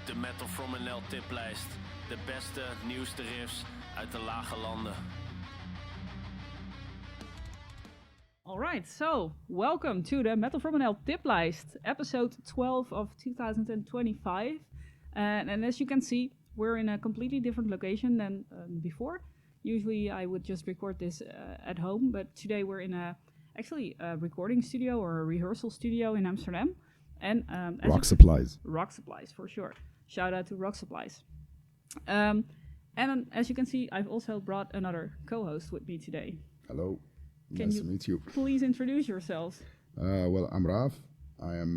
De MetalFromNL Tiplijst. De beste, nieuwste riffs uit de lage landen. Alright, so welcome to the MetalFromNL Tiplijst, episode 12 of 2025. And as you can see, we're in a completely different location than before. Usually I would just record this at home, but today we're in a recording studio or a rehearsal studio in Amsterdam. And Rock Supplies. Rock Supplies, for sure. Shout out to Rock Supplies. And as you can see, I've also brought another co-host with me today. Hello. Can nice you to meet you. Please introduce yourselves. Well, I'm Raaf. I am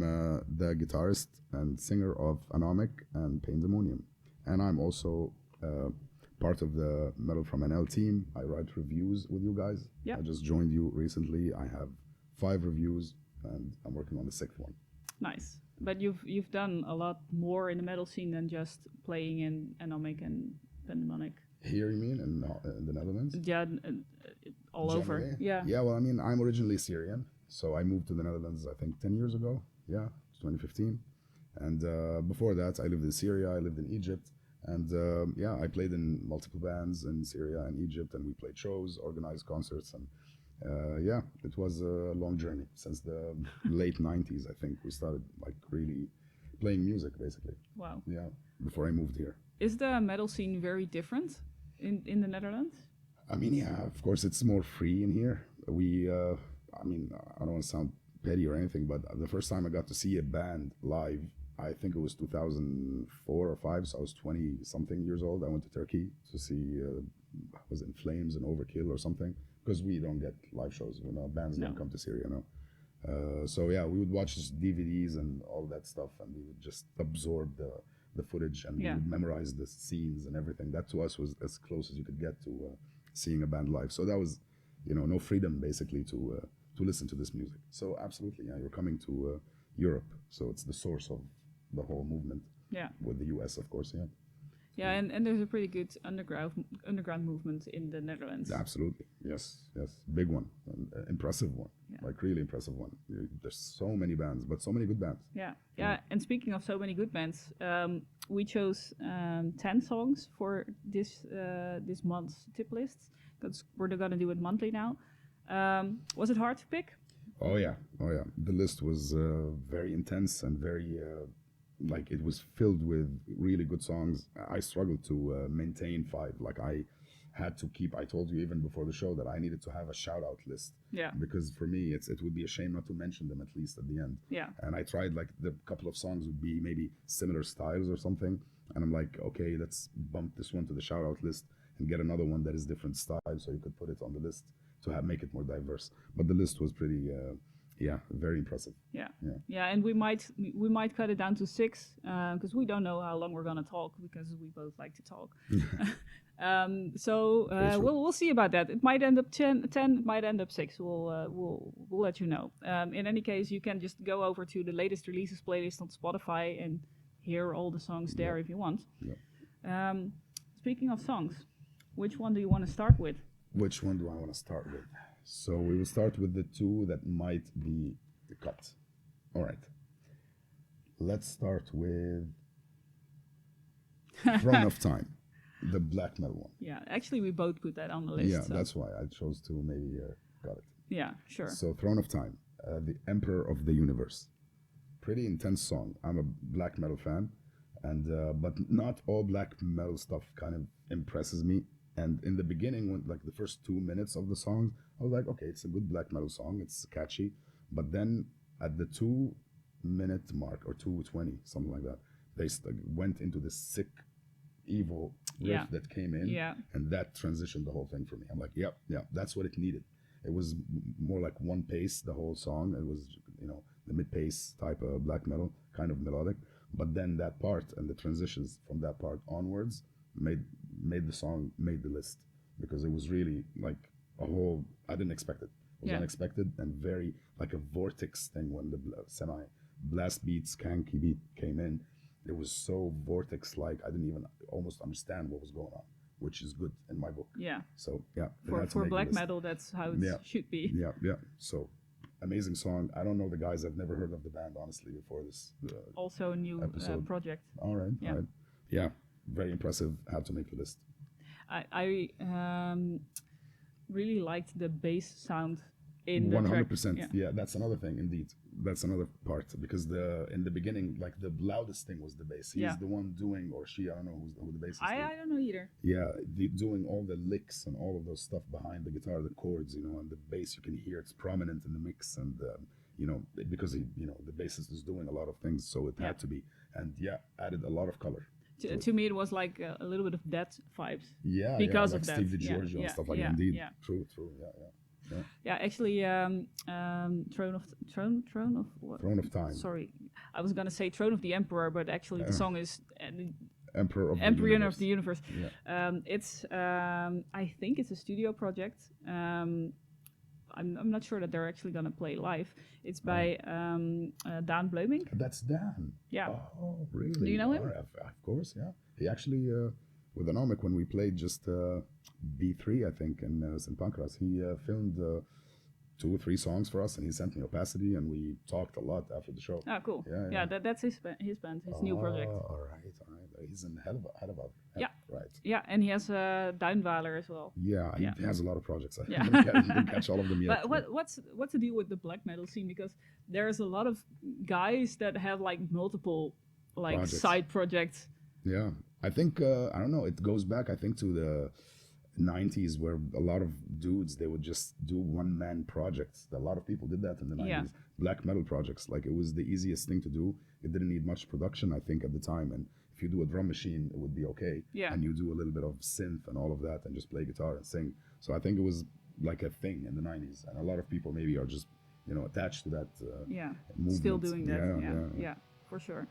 the guitarist and singer of Anomic and Pandemonium. And I'm also part of the MetalFromNL team. I write reviews with you guys. Yep. I just joined you recently. I have 5 reviews and I'm working on the 6th one. Nice. But you've done a lot more in the metal scene than just playing in Anomic and Pandemonic. Here, you mean, in the Netherlands? Yeah, all Generally? over. Yeah. Yeah, well, I mean, I'm originally Syrian. So I moved to the Netherlands, I think, 10 years ago. Yeah, 2015. And before that, I lived in Syria, I lived in Egypt. And I played in multiple bands in Syria and Egypt. And we played shows, organized concerts. And it was a long journey. Since the late 90s, I think, we started like really playing music, basically. Wow. Yeah, before I moved here. Is the metal scene very different in the Netherlands? I mean, yeah, of course, it's more free in here. I don't want to sound petty or anything, but the first time I got to see a band live, I think it was 2004 or 5, so I was 20-something years old. I went to Turkey to see, was it In Flames and Overkill or something? Because we don't get live shows, bands don't come to Syria, no. We would watch DVDs and all that stuff, and we would just absorb the footage, and we would memorize the scenes and everything. That to us was as close as you could get to seeing a band live. So that was, no freedom basically to listen to this music. So absolutely, yeah, you're coming to Europe, so it's the source of the whole movement. Yeah. With the US, of course, yeah. Yeah, and there's a pretty good underground movement in the Netherlands. Absolutely, yes, big one, impressive one, like really impressive one. There's so many bands, but so many good bands. Yeah. And speaking of so many good bands, we chose 10 songs for this month's tip list because we're gonna do it monthly now. Was it hard to pick? Oh yeah. The list was very intense and very. It was filled with really good songs. I struggled to maintain 5. Like I had to keep. I told you even before the show that I needed to have a shout out list. Yeah. Because for me, it would be a shame not to mention them at least at the end. Yeah. And I tried the couple of songs would be maybe similar styles or something. And I'm like, okay, let's bump this one to the shout out list and get another one that is different style, so you could put it on the list to make it more diverse. But the list was pretty. Very impressive. Yeah, and we might cut it down to 6 because we don't know how long we're gonna talk because we both like to talk. We'll see about that. It might end up 10. It might end up 6. We'll let you know. In any case, you can just go over to the latest releases playlist on Spotify and hear all the songs there if you want. Yeah. Speaking of songs, which one do you want to start with? Which one do I want to start with? So we will start with the 2 that might be cut. All right. Let's start with Throne of Time, the black metal one. Yeah, actually we both put that on the list. Yeah, so. That's why I chose to maybe cut it. Yeah, sure. So Throne of Time, the Emperor of the Universe. Pretty intense song. I'm a black metal fan, and but not all black metal stuff kind of impresses me. And in the beginning, when the first 2 minutes of the song, I was like, okay, it's a good black metal song. It's catchy. But then at the 2-minute mark or 2:20, something like that, they went into this sick, evil riff that came in. Yeah. And that transitioned the whole thing for me. I'm like, yeah, that's what it needed. It was more like one pace, the whole song. It was, the mid-pace type of black metal, kind of melodic. But then that part and the transitions from that part onwards made the song, made the list, because it was really like a whole, I didn't expect it. It was unexpected and very like a vortex thing when the semi-blast beat, skanky beat came in. It was so vortex-like, I didn't even almost understand what was going on, which is good in my book. Yeah. So, yeah. For black metal, that's how it should be. Yeah. So, amazing song. I don't know the guys. I've never heard of the band, honestly, before this. Also a new episode. project. All right. Yeah, very impressive. Had to make the list. I really liked the bass sound in the 100%. track. Yeah, that's another thing. Indeed, that's another part because in the beginning, like the loudest thing was the bass. He's the one doing, or she. I don't know who the bassist is. I don't know either. Yeah, doing all the licks and all of those stuff behind the guitar, the chords, and the bass. You can hear it's prominent in the mix, and because the bassist is doing a lot of things, so it had to be, and added a lot of color. To me, it was like a little bit of that vibes. Yeah, because like of Steve that. DiGiorgio and stuff like that. Indeed, true. Yeah. Yeah, actually, Throne of what? Throne of Time. Sorry, I was gonna say Throne of the Emperor, but actually the song is Emperor of the Universe. Yeah. It's I think it's a studio project. I'm not sure that they're actually gonna play live. It's by Dan Bleuming. That's Dan. Yeah. Oh, really? Do you know him? Of course, yeah. He actually with Anomic when we played just B3, I think, in St. Pancras, he filmed 2 or 3 songs for us, and he sent me Opacity, and we talked a lot after the show. Ah, cool. Yeah. That's his band, his new project. All right. He's in Hellevad. Yeah. Right. Yeah, and he has Duinvaler as well. Yeah, he has a lot of projects. I Yeah. didn't catch all of them yet. But what's the deal with the black metal scene? Because there's a lot of guys that have like multiple side projects. Yeah, I think I don't know. It goes back, I think, to the 90s, where a lot of dudes, they would just do one-man projects. A lot of people did that in the 90s. Yeah. Black metal projects, like it was the easiest thing to do. It didn't need much production, I think, at the time. And if you do a drum machine, it would be okay. Yeah. And you do a little bit of synth and all of that, and just play guitar and sing. So I think it was like a thing in the 90s, and a lot of people maybe are just attached to that. Movement. Still doing that. Yeah, for sure.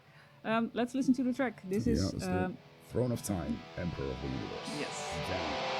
Let's listen to the track. This is Throne of Time, Emperor of the Universe. Yes. Down.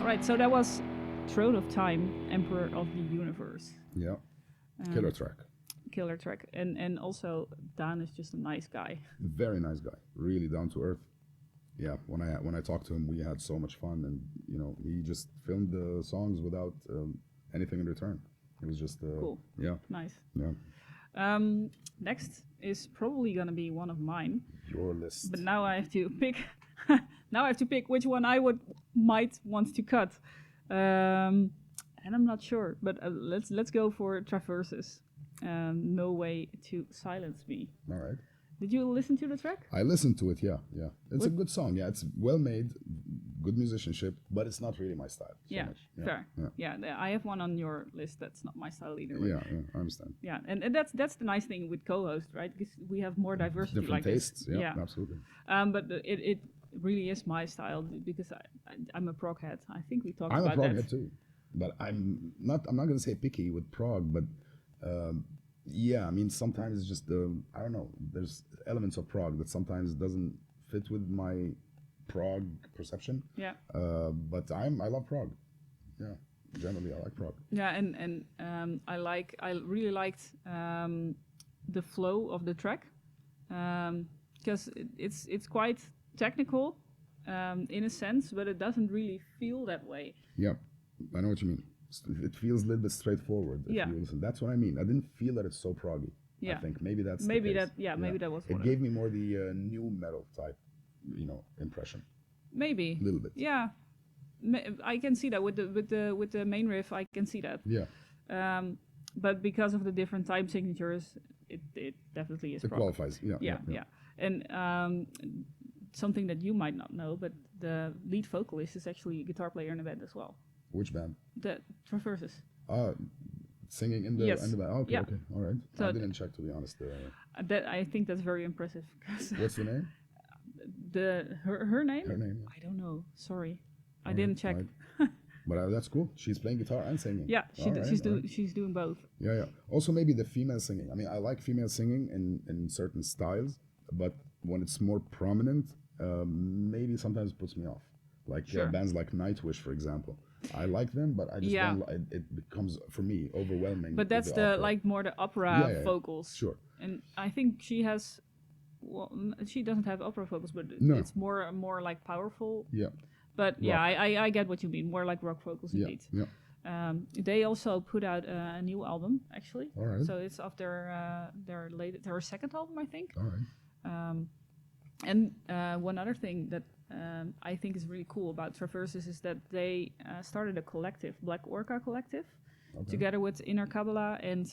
Right, so that was Throne of Time, Emperor of the Universe. Yeah. Killer track. Killer track. And also, Dan is just a nice guy. Very nice guy. Really down to earth. Yeah, when I talked to him, we had so much fun, and he just filmed the songs without anything in return. It was just cool. Yeah, nice. Yeah. Next is probably gonna be one of mine. Your list. But now I have to pick. Now I have to pick which one I might want to cut, and I'm not sure. But let's go for Traversus. No Way to Silence Me. All right. Did you listen to the track? I listened to it, yeah. It's a good song, yeah. It's well made, good musicianship, but it's not really my style. Much. Fair. Yeah, I have one on your list that's not my style either. Yeah, I understand. Yeah, and that's the nice thing with co-host, right? Because we have more diversity. Different like tastes, this. Yeah, absolutely. But it really is my style because I'm a prog head. I think we talked about that. I'm a prog head too, but I'm not going to say picky with prog, but. Yeah, I mean, sometimes it's just, I don't know, there's elements of prog that sometimes doesn't fit with my prog perception. Yeah. But I love prog. Yeah, generally I like prog. Yeah, and I really liked the flow of the track because it's quite technical in a sense, but it doesn't really feel that way. Yeah, I know what you mean. It feels a little bit straightforward. If you listen. That's what I mean. I didn't feel that it's so proggy. Yeah. I think maybe that's maybe the case. Maybe that was. It gave me more the new metal type, impression. Maybe. A little bit. Yeah, I can see that with the main riff. I can see that. Yeah. But because of the different time signatures, it definitely is. It qualifies. Yeah. And something that you might not know, but the lead vocalist is actually a guitar player in the band as well. Which band? The Traversus. Singing in the band. Oh, okay, okay, all right. So I didn't check, to be honest. That I think that's very impressive. What's the name? Her name? Her name. I don't know. Sorry, I didn't check. Right. But that's cool. She's playing guitar and singing. Yeah, she's doing both. Yeah. Also, maybe the female singing. I mean, I like female singing in certain styles, but when it's more prominent, maybe sometimes it puts me off. Like bands like Nightwish, for example. I like them, but I just don't. It becomes for me overwhelming. But that's more the opera vocals. Sure. And I think she has. Well, she doesn't have opera vocals, but it's more like powerful. Yeah. But I get what you mean. More like rock vocals, indeed. Yeah. They also put out a new album, actually. All right. So it's off their second album, I think. All right. And one other thing that I think is really cool about Traversus is that they started a collective, Black Orca Collective, together with Inner Kabbalah and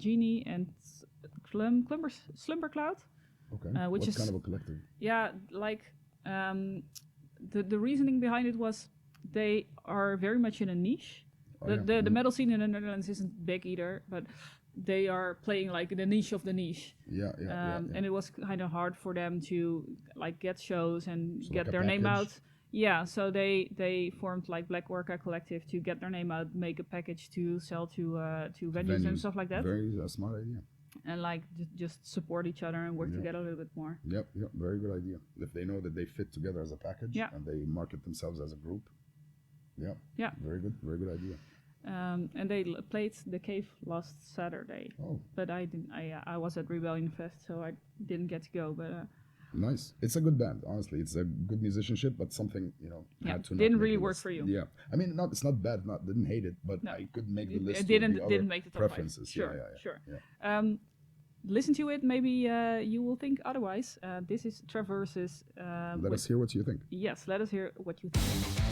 Genie and Slumbercloud. Okay. Which is kind of a collective? Yeah, like the reasoning behind it was they are very much in a niche. The metal scene in the Netherlands isn't big either, but they are playing like the niche of the niche. Yeah. And it was kind of hard for them to like get shows and get like their name out. Yeah, so they formed like Black Orca Collective to get their name out, make a package to sell to venues and stuff like that. Very smart idea. And like just support each other and work together a little bit more. Yep, very good idea. If they know that they fit together as a package and they market themselves as a group. Yeah. Very good idea. And they played the Cave last Saturday. Oh. But I didn't. I was at Rebellion Fest, so I didn't get to go. But nice. It's a good band, honestly. It's a good musicianship, but something had to. Didn't really work for you. Yeah, I mean, it's not bad. Didn't hate it, but I could make the list. It didn't make the top preferences. 5. Sure. Yeah. Listen to it. Maybe you will think otherwise. This is Traversus. Let us hear what you think. Yes, let us hear what you think.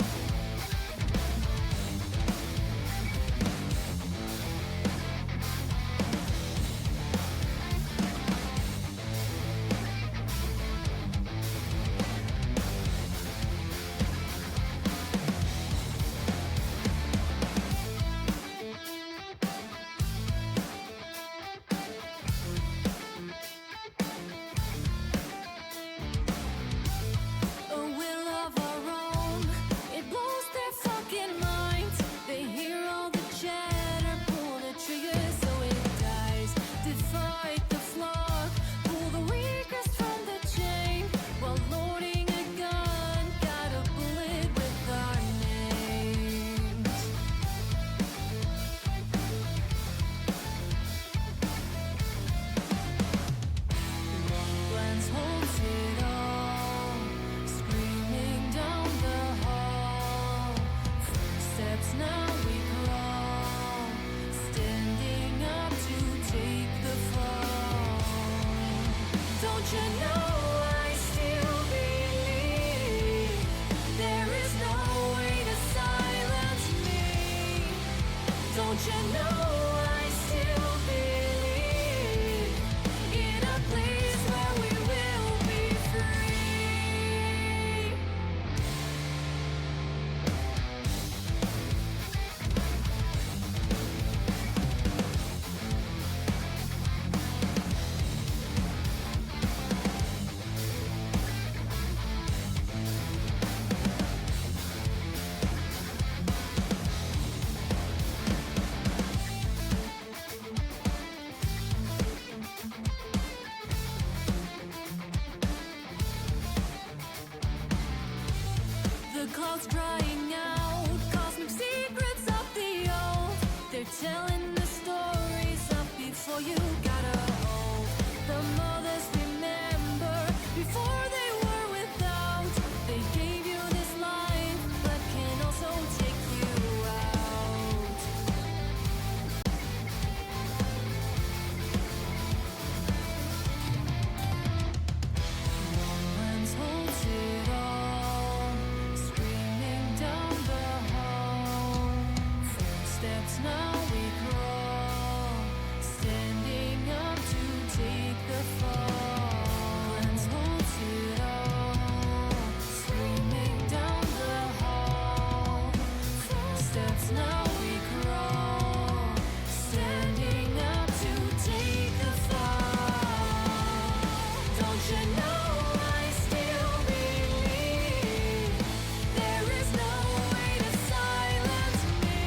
clouds drying out, cosmic secrets of the old. They're telling the stories of before you got old. The mothers remember before they were without. They gave you this life, but can also take you out. Romance holds it all, screaming down the hall. Footsteps now we crawl, standing up to take the fall. Romance holds it all, screaming down the hall. Footsteps now we crawl, standing up to take the fall. Don't you know I still believe there is no way to silence me?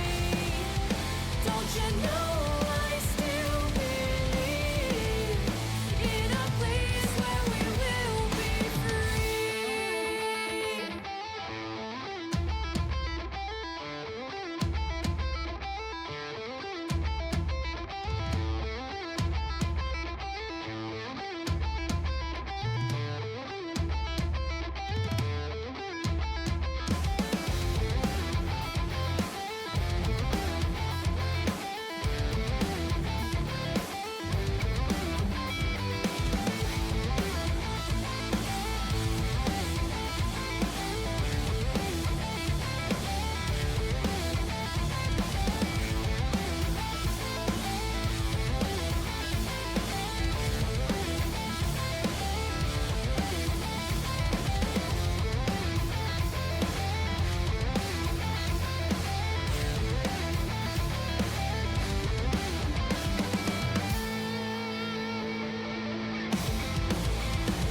Don't you know I still believe in a place where we will be free?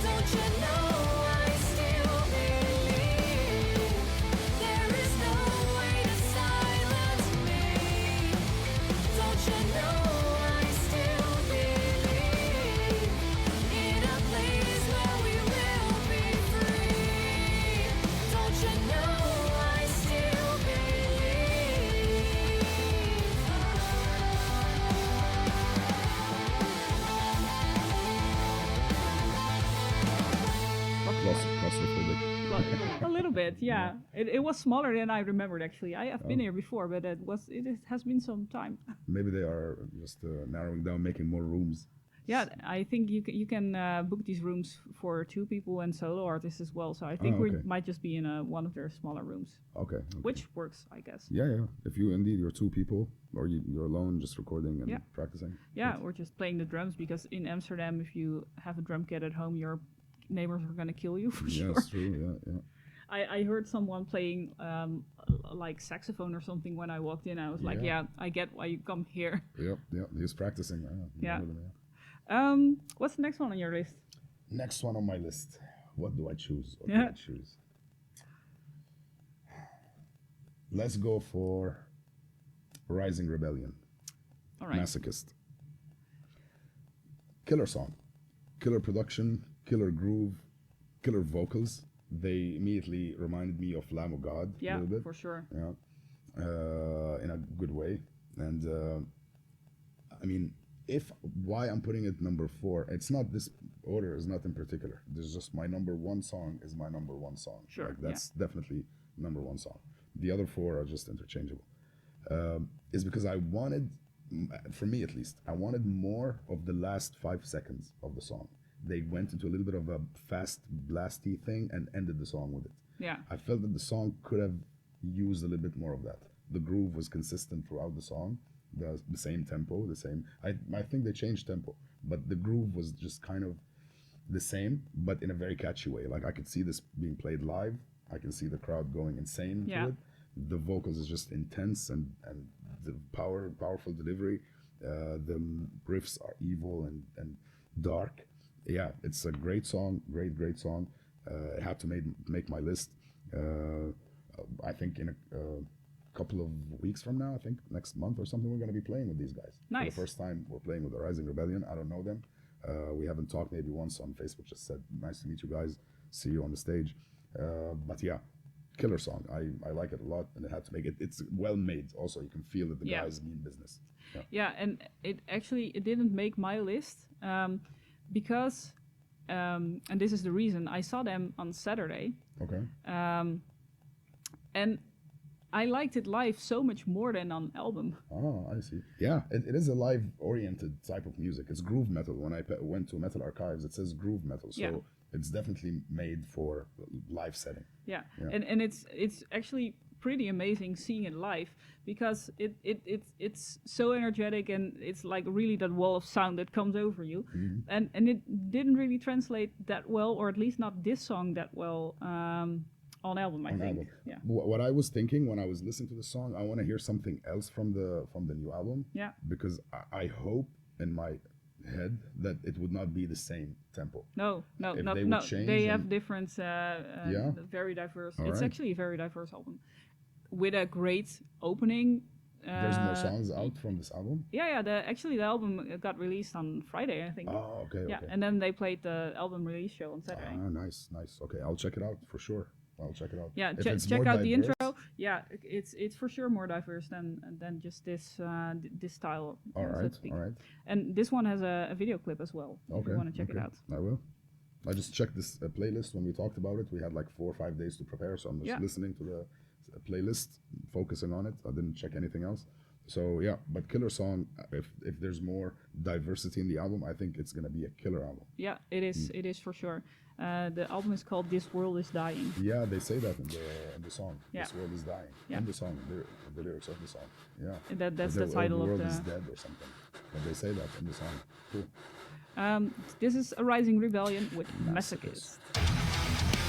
Don't you know I still believe there is no way to silence me? Don't you know I still believe in a place where we will be free? Don't you know I still Claustrophobic. A little bit, yeah. It was smaller than I remembered actually. I have been here before, but it has been some time. Maybe they are just narrowing down, making more rooms. Yeah, I think you can book these rooms for 2 people and solo artists as well. So I think we okay. might just be in one of their smaller rooms, Okay. which works, I guess. Yeah. If you're 2 people, or you're alone, just recording and Yeah. practicing. Yeah, or just playing the drums, because in Amsterdam, if you have a drum kit at home, your neighbors are gonna kill you for Yeah, sure. it's true. Yeah. I heard someone playing like saxophone or something when I walked in. I was like, Yeah. yeah, I get why you come here. Yep. He's practicing. Yeah. Know them, yeah. What's the next one on your list? Next one on my list. What do I choose? Let's go for Rising Rebellion. All right. Masochist. Killer song. Killer production, killer groove, killer vocals. They immediately reminded me of Lamb of God a Yeah, little bit. for sure. Yeah. In a good way. And I mean, why I'm putting it number 4, it's not, this order is not in particular. There's just my number 1 song is my number 1 song. Sure, Like, that's definitely number 1 song. The other 4 are just interchangeable. Is because I wanted, for me at least, I wanted more of the last 5 seconds of the song. They went into a little bit of a fast, blasty thing and ended the song with it. Yeah. I felt that the song could have used a little bit more of that. The groove was consistent throughout the song, the same tempo, the same. I think they changed tempo, but the groove was just kind of the same, but in a very catchy way. Like, I could see this being played live. I can see the crowd going insane to it. The vocals is just intense, and the powerful delivery. The riffs are evil and dark. Yeah, it's a great song, great song. It had to make my list. I think in a couple of weeks from now, I think next month or something, we're going to be playing with these guys. Nice. For the first time, we're playing with the Rising Rebellion. I don't know them. We haven't talked, maybe once on Facebook, just said, nice to meet you guys. See you on the stage. But yeah, killer song. I like it a lot, and it had to make it. It's well made. Also, you can feel that the Yeah. guys mean business. Yeah. Yeah, and it didn't make my list because, and this is the reason, I saw them on Saturday, Okay. and I liked it live so much more than on album. Oh, I see. Yeah, it is a live-oriented type of music. It's groove metal. When I went to Metal Archives, it says groove metal, so Yeah. it's definitely made for live setting. Yeah, Yeah. and it's actually pretty amazing seeing it live because it's so energetic, and it's like really that wall of sound that comes over you, and it didn't really translate that well, or at least not this song that well on album. I On think. album. Yeah. What I was thinking when I was listening to the song, I want to hear something else from the new album. Yeah. Because I hope in my head that it would not be the same tempo. No, If not they would no. change They have and- different, Yeah? very diverse. All it's right. actually a very diverse album, with a great opening. There's more songs out from this album. Yeah. The album got released on Friday, I think. Oh, okay. Yeah, Okay. and then they played the album release show on Saturday. Ah, nice. Okay, I'll check it out for sure. I'll check it out. Yeah, If it's check more out the diverse- intro. Yeah, it's for sure more diverse than just this this style. All so to right, speak. all right. And this one has a video clip as well. If Okay. you want to check it okay. out. I will. I just checked this playlist when we talked about it. We had like 4 or 5 days to prepare, so I'm just Yeah. listening to the playlist, focusing on it. I didn't check anything else. So yeah, but killer song. If there's more diversity in the album, I think it's gonna be a killer album. Yeah, it is. It is for sure. The album is called "This World Is Dying." Yeah, they say that in the song. Yeah. This world is dying. Yeah. In the song, the lyrics of the song. Yeah. That's Or the title the of world the. is dead or something. But they say that in the song. Cool. This is a rising rebellion with Masochist. Masochist.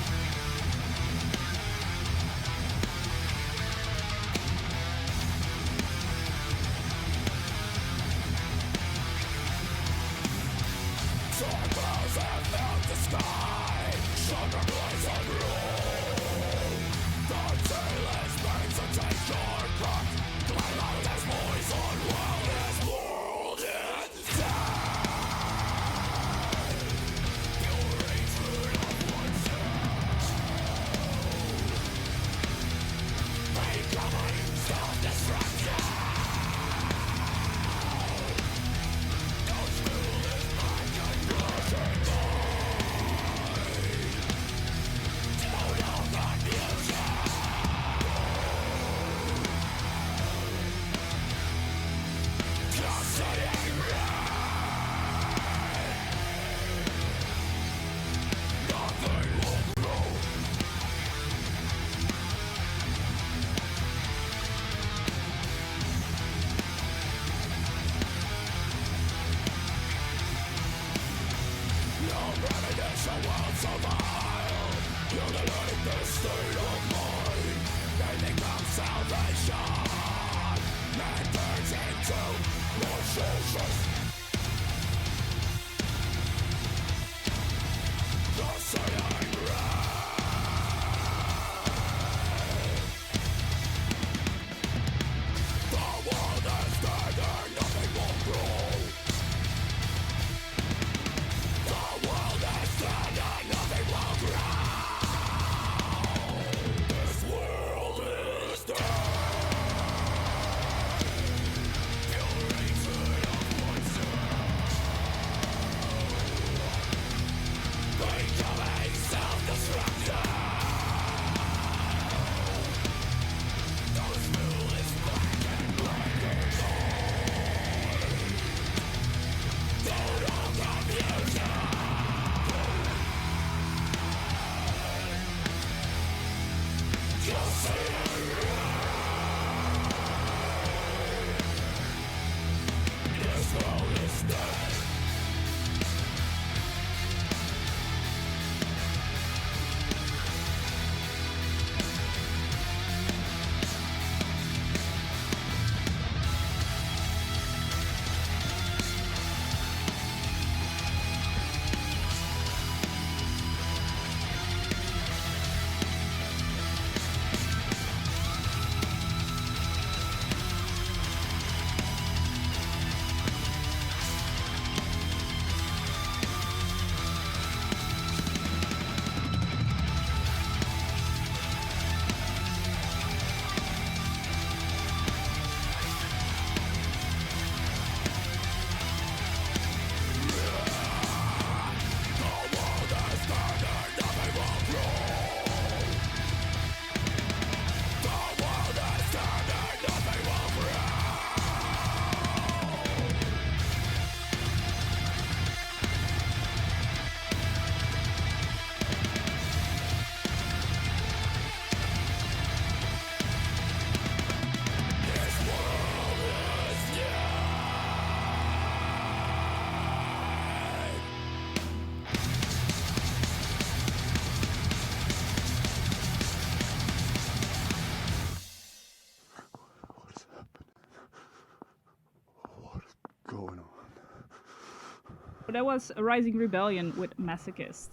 That was A Rising Rebellion with Masochist.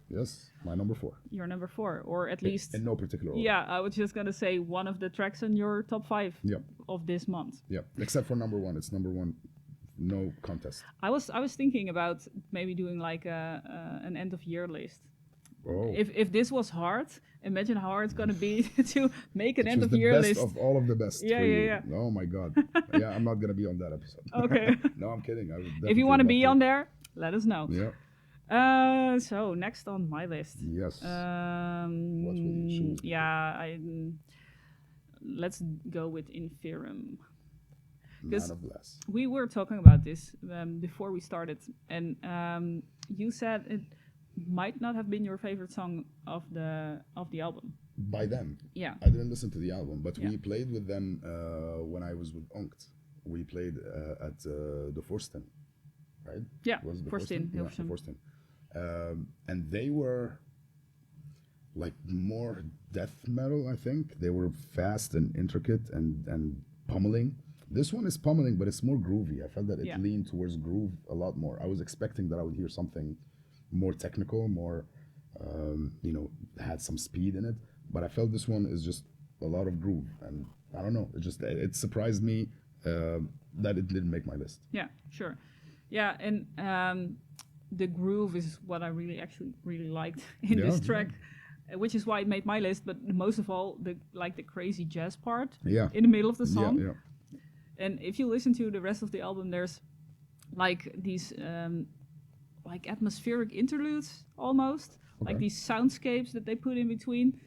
Yes, my number 4. Your number 4, or at least... In no particular order. Yeah, I was just gonna say one of the tracks in your top 5 Yep. of this month. Yep. Except for number 1. It's number 1. No contest. I was thinking about maybe doing like an end of year list. Oh. If this was hard, imagine how hard it's gonna be to make an end Choose of the year best list. of all of the best. Yeah, for yeah, you. yeah. Oh my god. Yeah, I'm not gonna be on that episode. Okay. No, I'm kidding. I would If definitely you want to love be on there, let us know. Yeah. So next on my list. Yes. What will you choose? Yeah, let's go with Inferum. Man of Glass. We were talking about this before we started, and you said it might not have been your favorite song of the album. By them. Yeah. I didn't listen to the album, but Yeah. we played with them when I was with Onkt. We played at the Forsten, right? Yeah, Was it the Forsten, Yeah, the Hilversum. Forsten. And they were like more death metal, I think. They were fast and intricate and pummeling. This one is pummeling, but it's more groovy. I felt that it Yeah. leaned towards groove a lot more. I was expecting that I would hear something more technical, more, had some speed in it. But I felt this one is just a lot of groove. And I don't know, it surprised me that it didn't make my list. Yeah, sure. Yeah, and the groove is what I really liked in this Yeah, track, which is why it made my list. But most of all, the crazy jazz part Yeah. in the middle of the song. Yeah. And if you listen to the rest of the album, there's like these like atmospheric interludes almost, like Okay. these soundscapes that they put in between.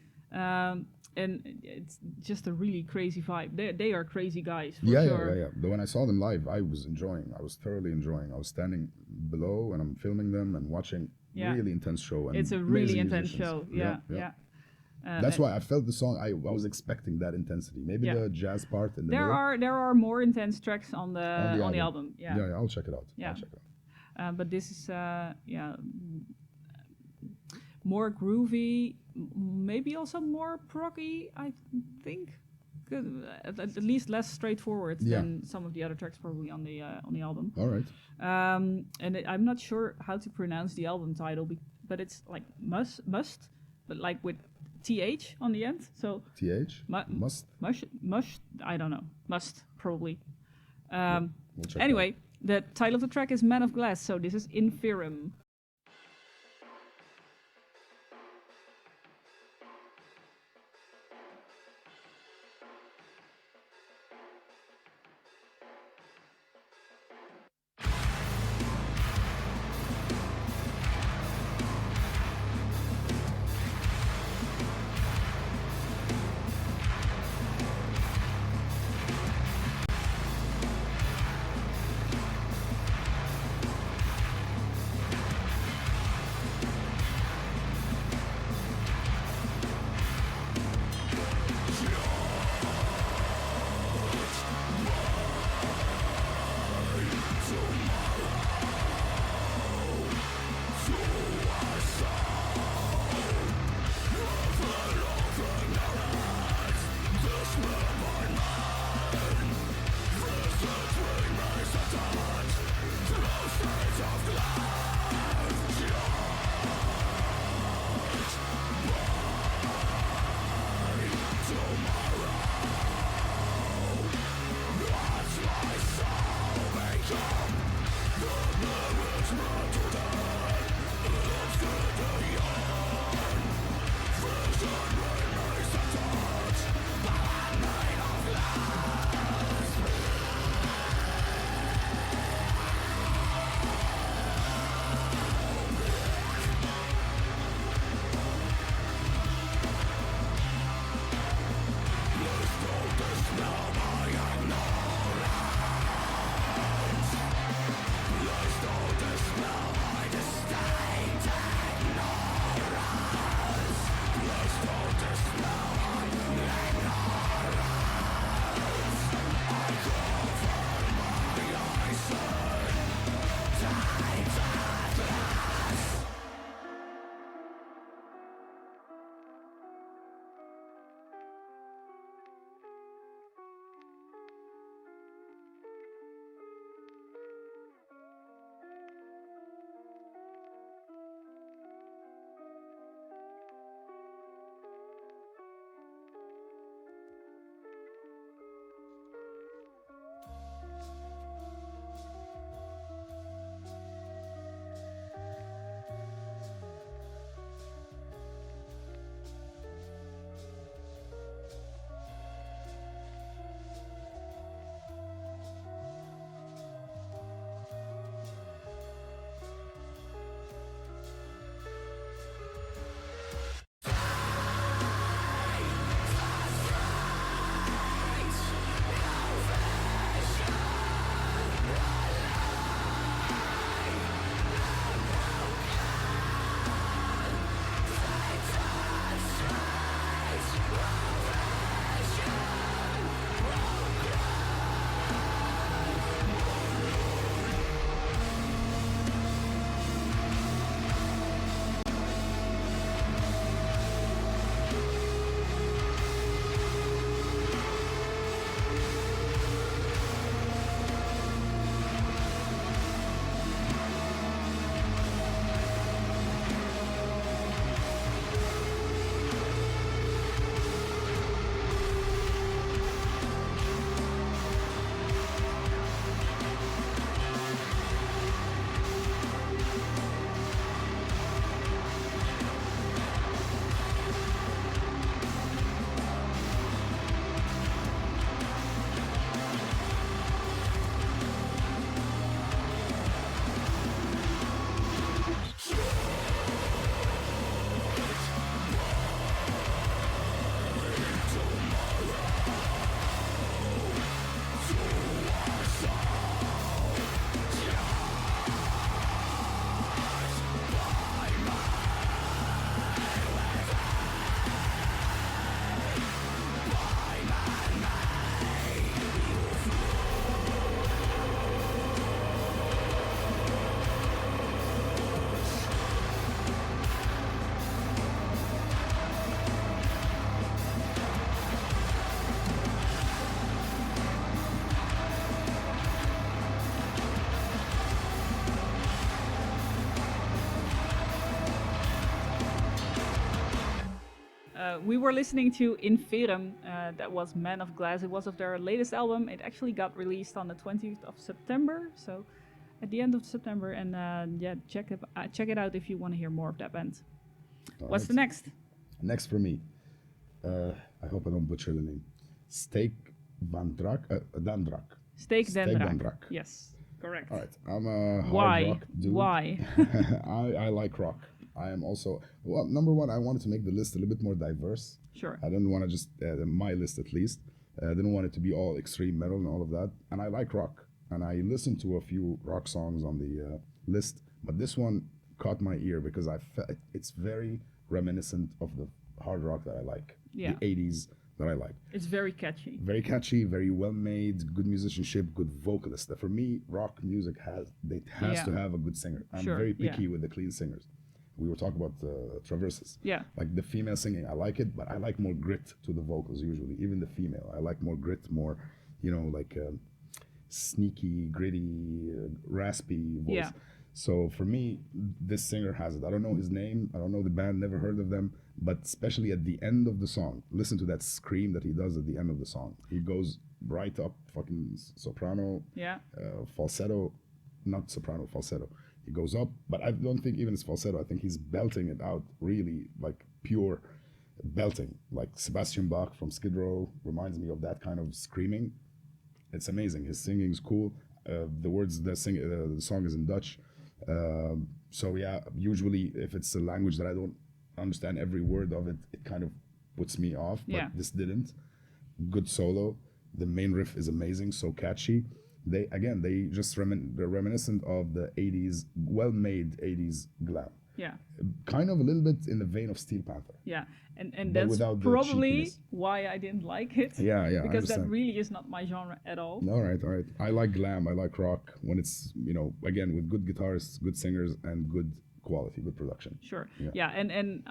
And it's just a really crazy vibe. They are crazy guys, for sure. Yeah. But when I saw them live, I was enjoying. I was thoroughly enjoying. I was standing below and I'm filming them and watching Yeah. really intense show. And It's a really amazing intense musicians. show. Yeah. That's why I felt the song. I was expecting that intensity. Maybe Yeah. the jazz part in the There middle. are more intense tracks on the album. Yeah. Yeah, I'll check it out. Yeah. I'll check it out. But this is more groovy, maybe also more proggy, I think. Good, at least less straightforward than some of the other tracks probably on the album. All right. And I'm not sure how to pronounce the album title, but it's like must, but like with TH on the end. So TH? Must? Must, I don't know. Must, probably. We'll check it Anyway, the title of the track is Man of Glass, so this is Inferum. we were listening to Inferum, that was Man of Glass. It was of their latest album. It actually got released on the 20th of September, so at the end of September. And check it out if you want to hear more of that band. What's the next? Next for me, I hope I don't butcher the name. Steek van Draak, dan Draak. Steek den dan Draak. Draak. Yes, correct. All right, I'm a hard Why? rock dude. Why? I like rock. I am also, well, number one, I wanted to make the list a little bit more diverse. Sure. I didn't want to just, my list at least, I didn't want it to be all extreme metal and all of that. And I like rock. And I listened to a few rock songs on the list, but this one caught my ear because I felt it's very reminiscent of the hard rock that I like. Yeah. The 80s that I like. It's very catchy. Very catchy, very well made, good musicianship, good vocalist. For me, rock music has to have a good singer. I'm very picky with the clean singers. We were talking about Traversus. Yeah. Like the female singing, I like it, but I like more grit to the vocals usually. Even the female, I like more grit, more, like sneaky, gritty, raspy voice. Yeah. So for me, this singer has it. I don't know his name. I don't know the band. Never heard of them. But especially at the end of the song, listen to that scream that he does at the end of the song. He goes right up, fucking soprano, falsetto, not soprano, falsetto. He goes up, but I don't think even it's falsetto. I think he's belting it out, really, like pure belting. Like Sebastian Bach from Skid Row reminds me of that kind of screaming. It's amazing. His singing's cool. The words, the song is in Dutch. So yeah, usually if it's a language that I don't understand every word of it, it kind of puts me off. But this didn't. Good solo. The main riff is amazing, so catchy. They're reminiscent of the 80s, well-made 80s glam. Yeah. Kind of a little bit in the vein of Steel Panther. Yeah, and that's probably why I didn't like it. Yeah, because that really is not my genre at all. All right. I like glam, I like rock when it's, again, with good guitarists, good singers, and good quality, good production. Sure. Yeah, and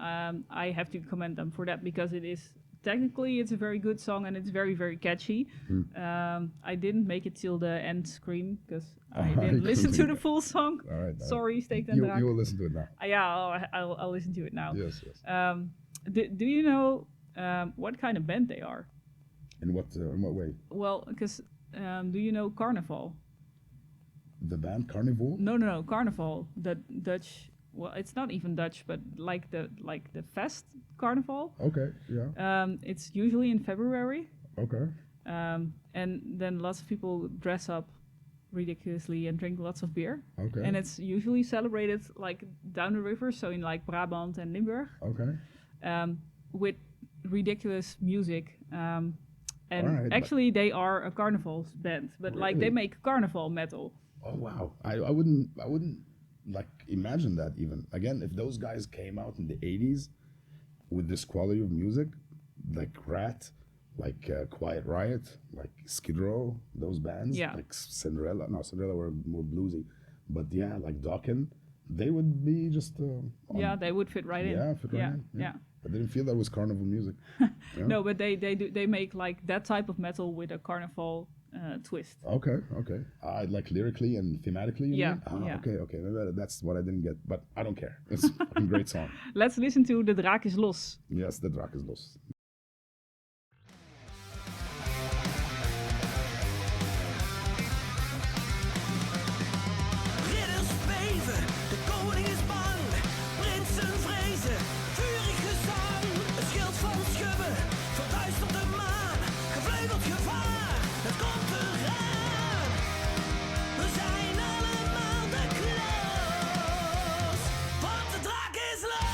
I have to commend them for that because it is, technically it's a very good song and it's very, very catchy. I didn't make it till the end scream because I didn't listen to the full song. All right. Sorry, Steek den Draak. You will listen to it now. I'll listen to it now. Yes. Do you know what kind of band they are? In what way? Well, because do you know Carnival? The band Carnival? No, Carnival. The Dutch. Well, it's not even Dutch, but like the fest Carnival. Okay, yeah. It's usually in February. Okay. And then lots of people dress up ridiculously and drink lots of beer. Okay. And it's usually celebrated like down the river, so in like Brabant and Limburg. Okay. With ridiculous music. And right, they are a carnival band, but really? like they make carnival metal. Oh wow! I wouldn't like imagine that even. Again, if those guys came out in the 80s with this quality of music, like Rat, like Quiet Riot, like Skid Row, those bands, like Cinderella were more bluesy, but yeah, like Dokken, they would be just they would fit right in. Yeah, fit right in. Yeah. I didn't feel that was carnival music. No, but they make like that type of metal with a carnival twist. Okay. Like lyrically and thematically. Yeah. Okay. Maybe that's what I didn't get, but I don't care. It's a fucking great song. Let's listen to De Draak is Los. Yes, De Draak is Los. Ridders beven, de koning is bang. Prinsen vrezen, vurig gezang. Het schild van schubben, verduistert de maan. Gevleugeld gevaar, het komt eraan. We zijn allemaal de klos, want de draak is los.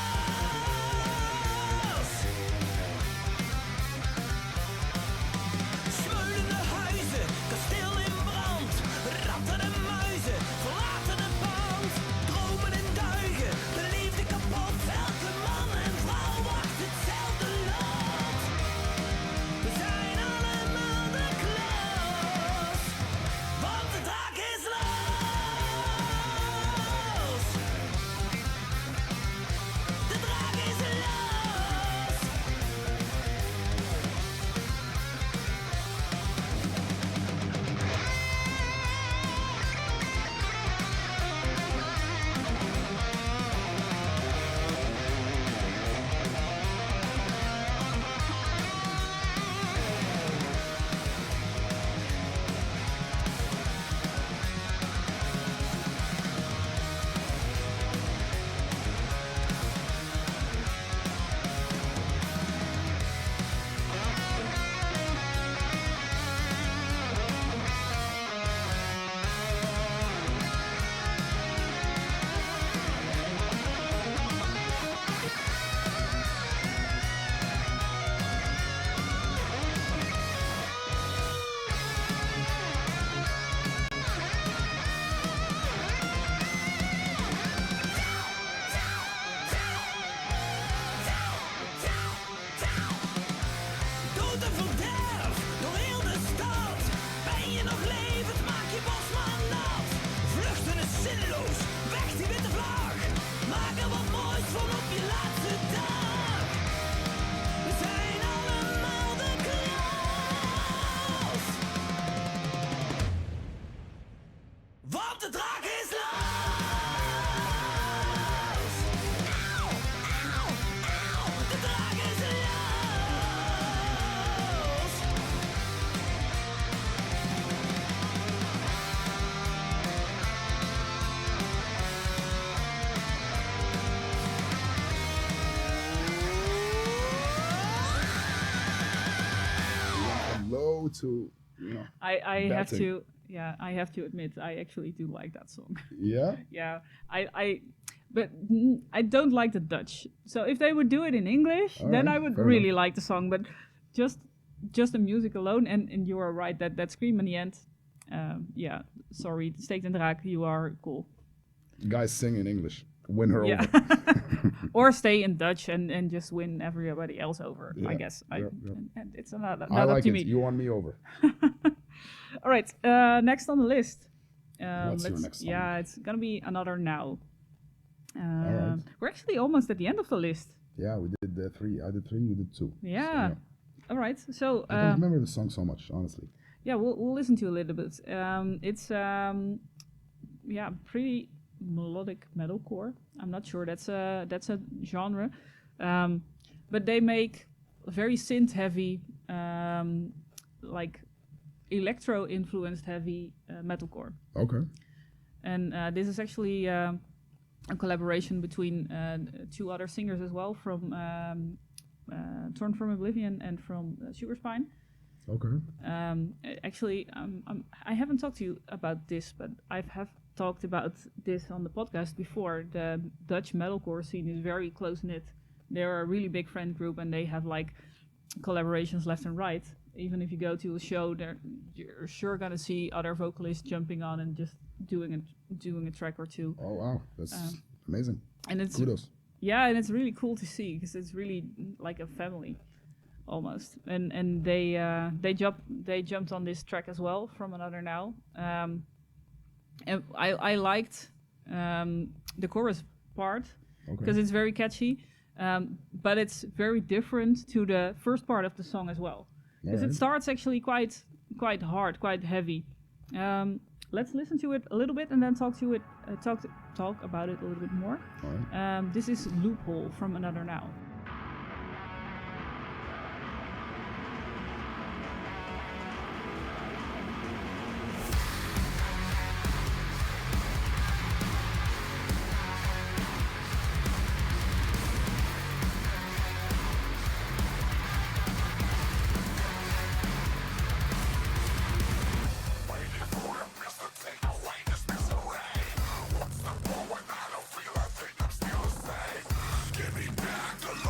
go to, you know. I have Belting. to. Yeah, I have to admit, I actually do like that song. Yeah. Yeah, but I don't like the Dutch. So if they would do it in English, All then right, I would fair really enough. like the song. But just the music alone, and you are right that scream in the end. Yeah, sorry, Steek and Draak, you are cool. Guys, sing in English. Win her Yeah, over. or stay in Dutch and just win everybody else over. I Yeah, guess. yeah. And it's not I up like to it. me. You won me over. All right, next on the list. What's your next song? Yeah, it's gonna be Another Now. right. We're actually almost at the end of the list. Yeah, we did 3. I did 3. You did 2. Yeah. All right. So I don't remember the song so much, honestly. yeah, we'll listen to a little bit. It's pretty melodic metalcore. I'm not sure that's a genre, but they make very synth heavy, like electro influenced heavy metalcore. Okay. And this is actually a collaboration between 2 other singers as well, from Torn from Oblivion and from Sugarspine. Okay. Actually, I haven't talked to you about this, but I have talked about this on the podcast before. The Dutch metalcore scene is very close-knit. They're a really big friend group, and they have like collaborations left and right. Even if you go to a show, you're sure gonna see other vocalists jumping on and just doing a track or 2. Oh, wow. That's amazing. And it's Kudos. yeah, and it's really cool to see because it's really like a family almost. And they jumped on this track as well from Another Now. And I liked the chorus part because it's very catchy, but it's very different to the first part of the song as well. Because it starts actually quite hard, quite heavy. Let's listen to it a little bit and then talk about it a little bit more. All right. This is Loophole from Another Now. Give me back the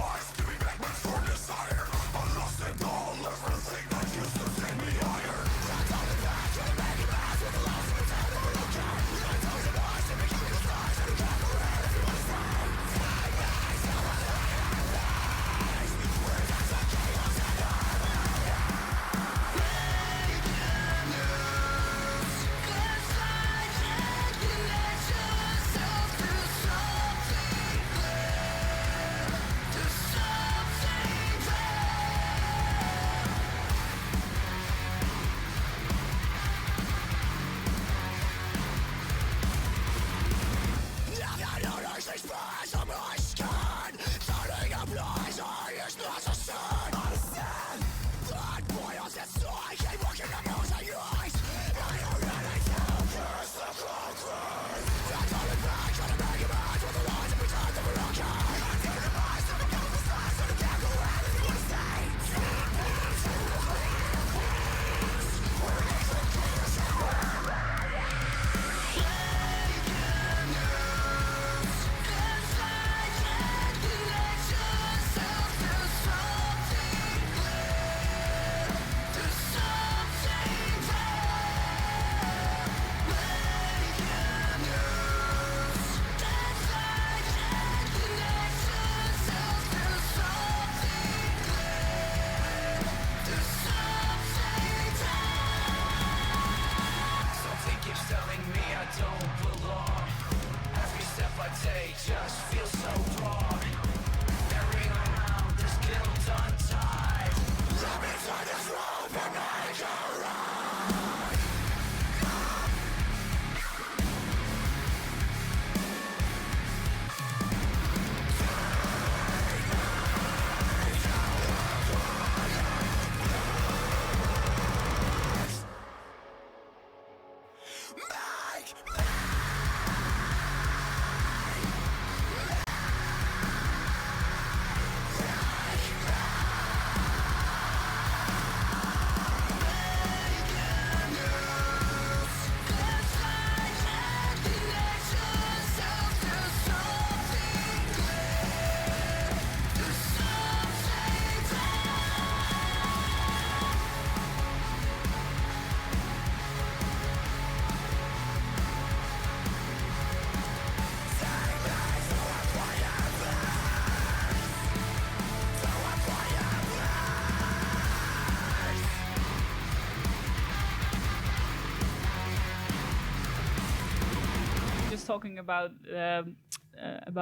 talking about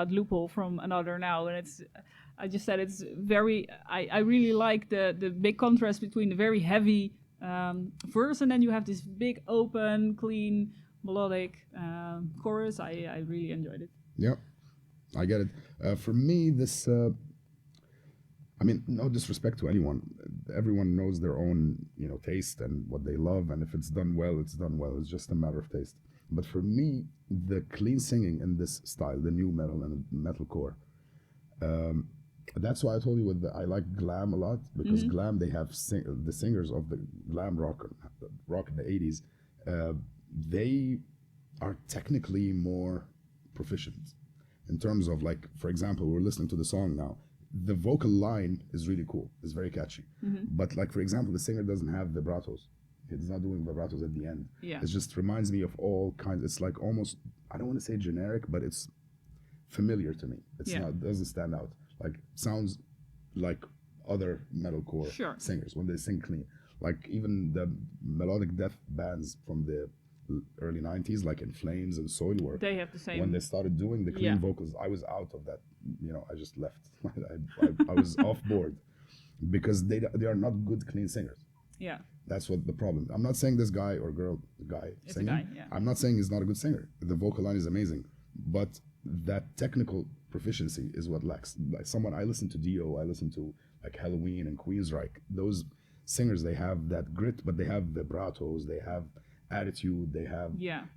Loophole from Another Now, and I just said it's very. I really like the big contrast between the very heavy verse, and then you have this big, open, clean, melodic chorus. I really enjoyed it. Yeah, I get it. For me, this. I mean, no disrespect to anyone. Everyone knows their own, taste and what they love, and if it's done well, it's done well. It's just a matter of taste. But for me, the clean singing in this style, the new metal and metalcore, that's why I told you I like glam a lot, because glam, they have the singers of the glam rock in the 80s, they are technically more proficient in terms of, like, for example, we're listening to the song now. The vocal line is really cool. It's very catchy. But, like, for example, the singer doesn't have vibratos. He's not doing vibratos at the end. Yeah. It just reminds me of all kinds. It's like almost, I don't want to say generic, but it's familiar to me. It's not, it doesn't stand out. Like, sounds like other metalcore singers when they sing clean. Like, even the melodic death bands from the early 90s, like In Flames and Soilwork, they have the same. When they started doing the clean vocals, I was out of that. I just left. I was off board because they are not good clean singers. Yeah. That's what the problem. I'm not saying this guy or girl, It's singing. a guy, yeah. I'm not saying he's not a good singer. The vocal line is amazing, but that technical proficiency is what lacks. Like someone, I listen to Dio, I listen to like Halloween and Queensryche. Those singers, they have that grit, but they have vibratos, they have attitude, they have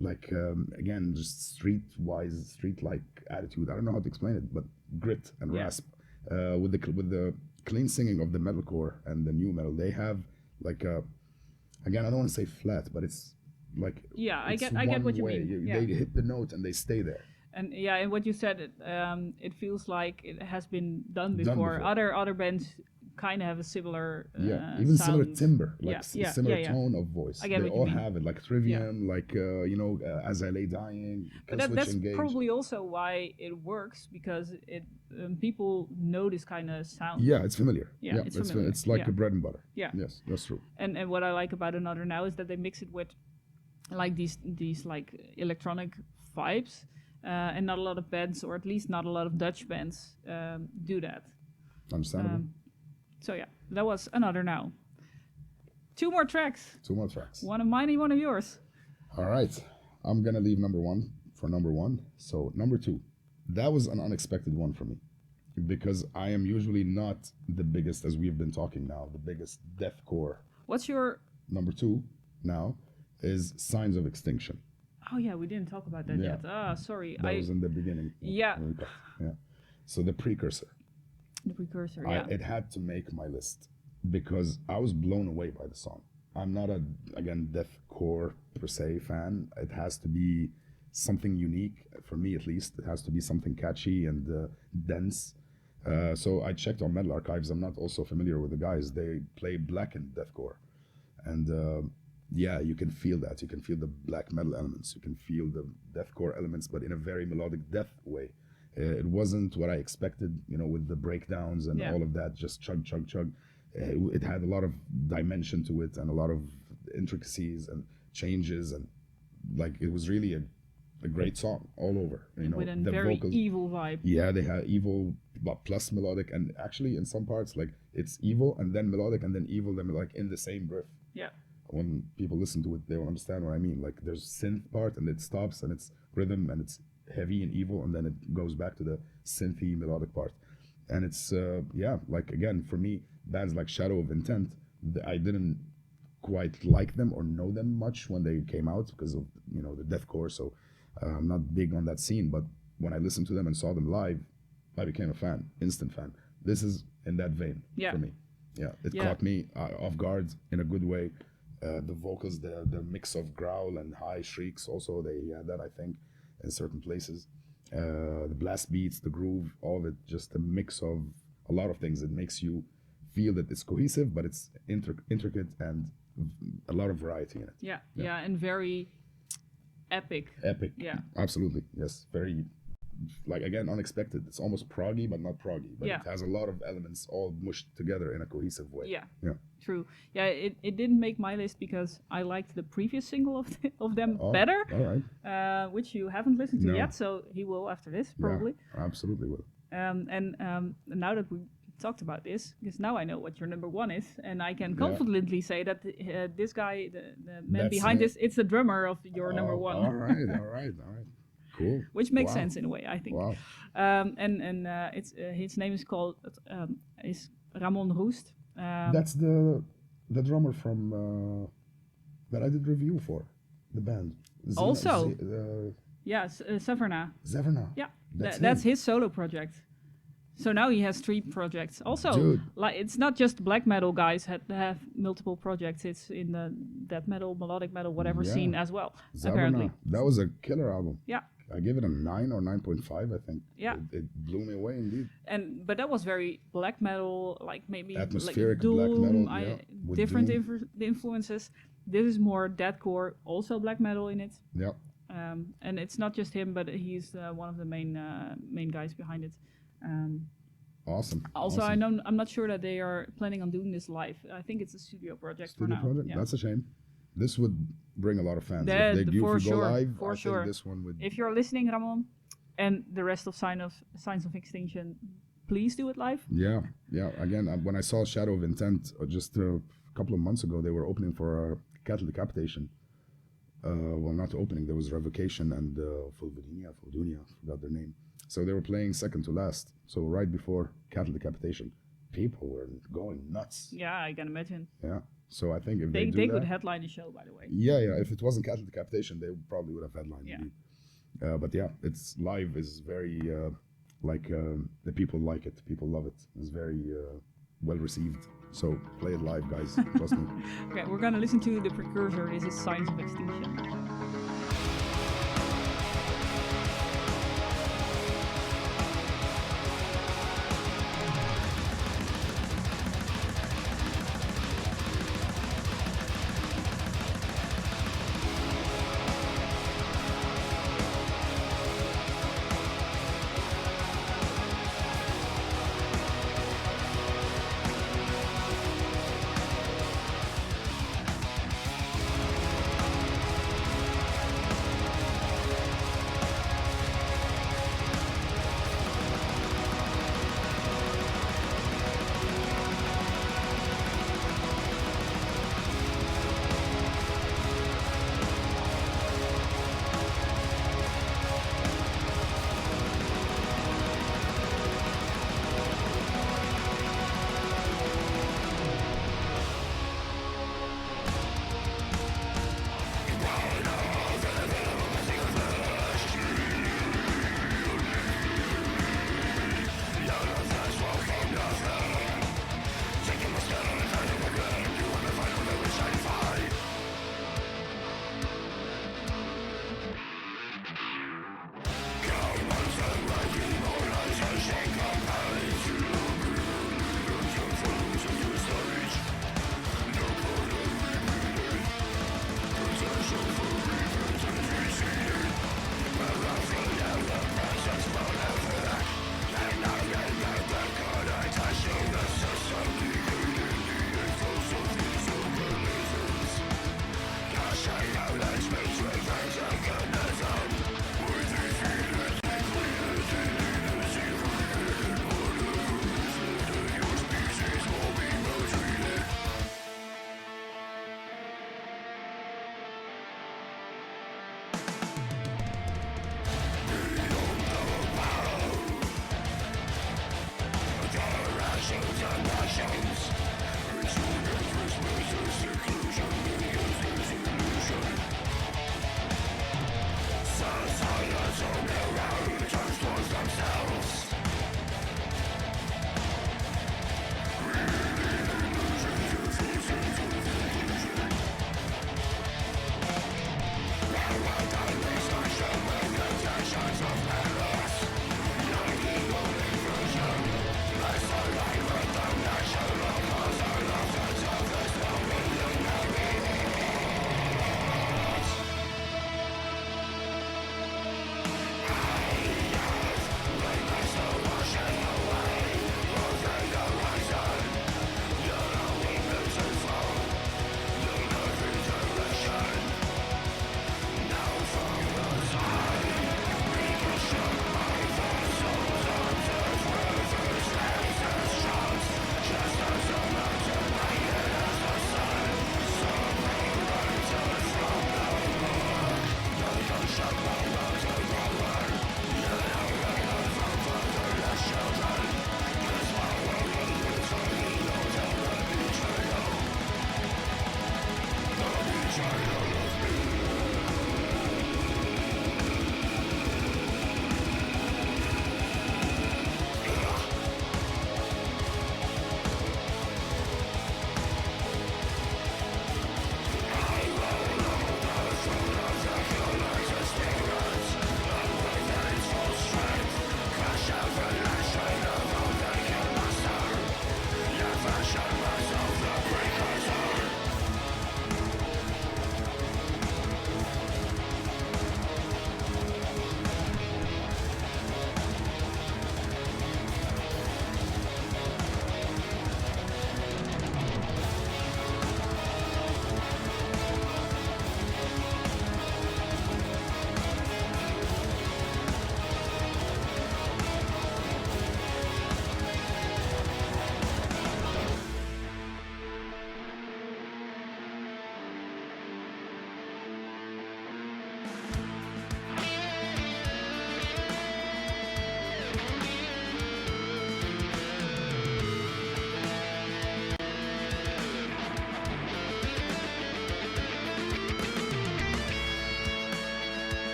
like again, just street-like attitude. I don't know how to explain it, but grit and rasp. With the clean singing of the metalcore and the new metal, they have like again, I don't want to say flat, but it's like I get what you mean. They hit the note and they stay there. And and what you said, it feels like it has been done before. Other bands kind of have a similar even sound. similar timbre, like similar tone of voice. I get they what you all mean. have it, like Trivium, like As I Lay Dying. But that's probably also why it works, because it people know this kind of sound. Yeah, it's familiar. It's familiar. It's like a bread and butter. Yeah. Yes, that's true. And what I like about Another Now is that they mix it with like these like electronic vibes, and not a lot of bands, or at least not a lot of Dutch bands, do that. Understandable. So that was Another Now. Two more tracks. One of mine and one of yours. All right. I'm going to leave number one for number one. So number two, that was an unexpected one for me, because I am usually not the biggest, as we've been talking now, the biggest deathcore. What's your... Number two now is Signs of Extinction. Oh yeah, we didn't talk about that yet. Ah, sorry. That was in the beginning. Yeah. So the precursor. The precursor, It had to make my list because I was blown away by the song. I'm not again, deathcore per se fan. It has to be something unique, for me at least. It has to be something catchy and dense. So I checked on Metal Archives. I'm not also familiar with the guys. They play blackened deathcore. And you can feel that. You can feel the black metal elements. You can feel the deathcore elements, but in a very melodic death way. It wasn't what I expected, with the breakdowns and all of that, just chug, chug, chug. It had a lot of dimension to it and a lot of intricacies and changes, and like it was really a great song all over. With a the very vocals, evil vibe. Yeah, they had evil but plus melodic, and actually in some parts like it's evil and then melodic and then evil, then like in the same riff. Yeah. When people listen to it, they will understand what I mean. Like there's synth part and it stops and it's rhythm and it's heavy and evil, and then it goes back to the synthy melodic part. And it's like again, for me, bands like Shadow of Intent, I didn't quite like them or know them much when they came out because of the deathcore, so I'm not big on that scene. But when I listened to them and saw them live, I became a fan, instant fan. This is in that vein for me. It caught me off guard in a good way. The vocals, the mix of growl and high shrieks, also they had that, I think, in certain places. The blast beats, the groove, all of it, just a mix of a lot of things. It makes you feel that it's cohesive, but it's intricate and a lot of variety in it. Yeah, and very epic. Yeah, absolutely. Yes, very like again unexpected. It's almost proggy, but not proggy. But Yeah. it has a lot of elements all mushed together in a cohesive way. Yeah. Yeah. True. Yeah, it didn't make my list because I liked the previous single of them Oh, better, all right. which you haven't listened to No. yet, so he will after this, probably. Yeah, absolutely will. And now that we talked about this, because now I know what your number one is, and I can confidently say that this guy, the man That's behind it. this, it's the drummer of your number one. All right. Cool. Which makes Wow. sense in a way, I think. Wow. And it's his name is called is Ramon Roest. That's the drummer from that I did review for the band. Also. Saverna. Zeverna. Yeah, That's his solo project. So now he has 3 projects. Also, Dude. like it's not just black metal guys that have multiple projects. It's in the death metal, melodic metal, whatever Yeah. scene as well. Zeverna. Apparently, That was a killer album. yeah. I give it a 9 or 9.5, I think. Yeah. It blew me away indeed. But that was very black metal, like maybe Atmospheric like black doom, metal, yeah, with different doom. influences. This is more deathcore, also black metal in it. Yeah. And it's not just him, but he's one of the main guys behind it. Awesome. Also, awesome. I'm not sure that they are planning on doing this live. I think it's a studio project for Studio now. project? Yeah. That's a shame. This would bring a lot of fans. That- if for if you sure, go live, for I sure. think this one would. If you're listening, Ramon, and the rest of Signs of Extinction, please do it live. Yeah. Again, when I saw Shadow of Intent just a couple of months ago, they were opening for cattle decapitation. Well, not opening. There was revocation and Fulvinia, forgot their name. So they were playing second to last. So right before cattle decapitation, people were going nuts. Yeah, I can imagine. Yeah. So I think if They they do could that, headline the show, by the way. yeah. If it wasn't cattle decapitation, they probably would have headlined. Yeah. Indeed. But yeah, it's live is very the people like it. People love it. It's very well received. So play it live, guys. Trust me. Okay, we're gonna listen to the precursor. This is Signs of Extinction.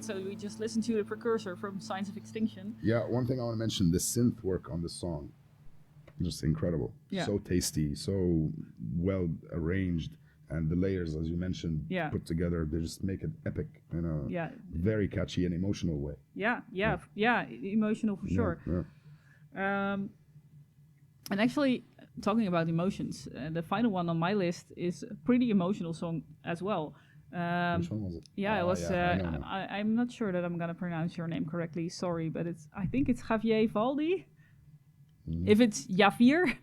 So we just listened to the precursor from Signs of Extinction. Yeah, one thing I want to mention, the synth work on this song, just incredible. Yeah. So tasty, so well arranged, and the layers, as you mentioned, Yeah. put together, they just make it epic in a Yeah, very catchy and emotional way. emotional for sure. Yeah. And actually, talking about emotions, the final one on my list is a pretty emotional song as well. Which one was it? Yeah, it was. I know. I'm not sure that I'm gonna pronounce your name correctly. Sorry, but I think it's Javier Valdie. If it's Javier,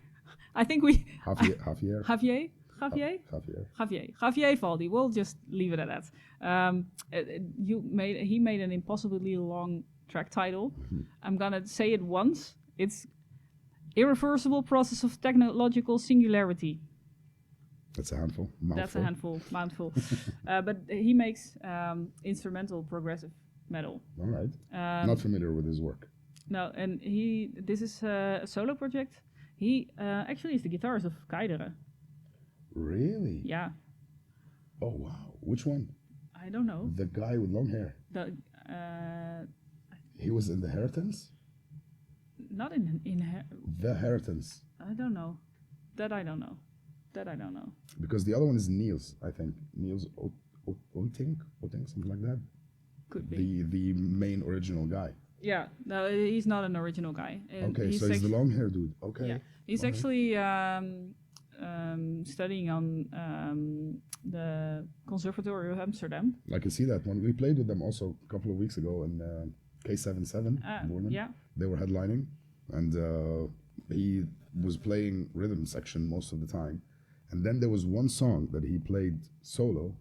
I think we Javier. Javier Valdie. We'll just leave it at that. He made an impossibly long track title. I'm gonna say it once. It's Irreversible Process of Technological Singularity. That's a handful. That's a handful, mouthful. But he makes instrumental progressive metal. All right. Not familiar with his work. No, and this is a solo project. He actually is the guitarist of Kaidere. Really? Yeah. Oh, wow. Which one? I don't know. The guy with long hair. He was in The Heritance? Not in The Heritance. I don't know. That I don't know. Because the other one is Niels, I think. Niels Oetink, something like that. Could be. The main original guy. Yeah, no, he's not an original guy. Okay, so he's the long hair dude. Okay. Yeah, he's actually studying on the Conservatory of Amsterdam. I can see that one. We played with them also a couple of weeks ago in K77. Bornem. Yeah. They were headlining, and he was playing rhythm section most of the time. And then there was one song that he played solo,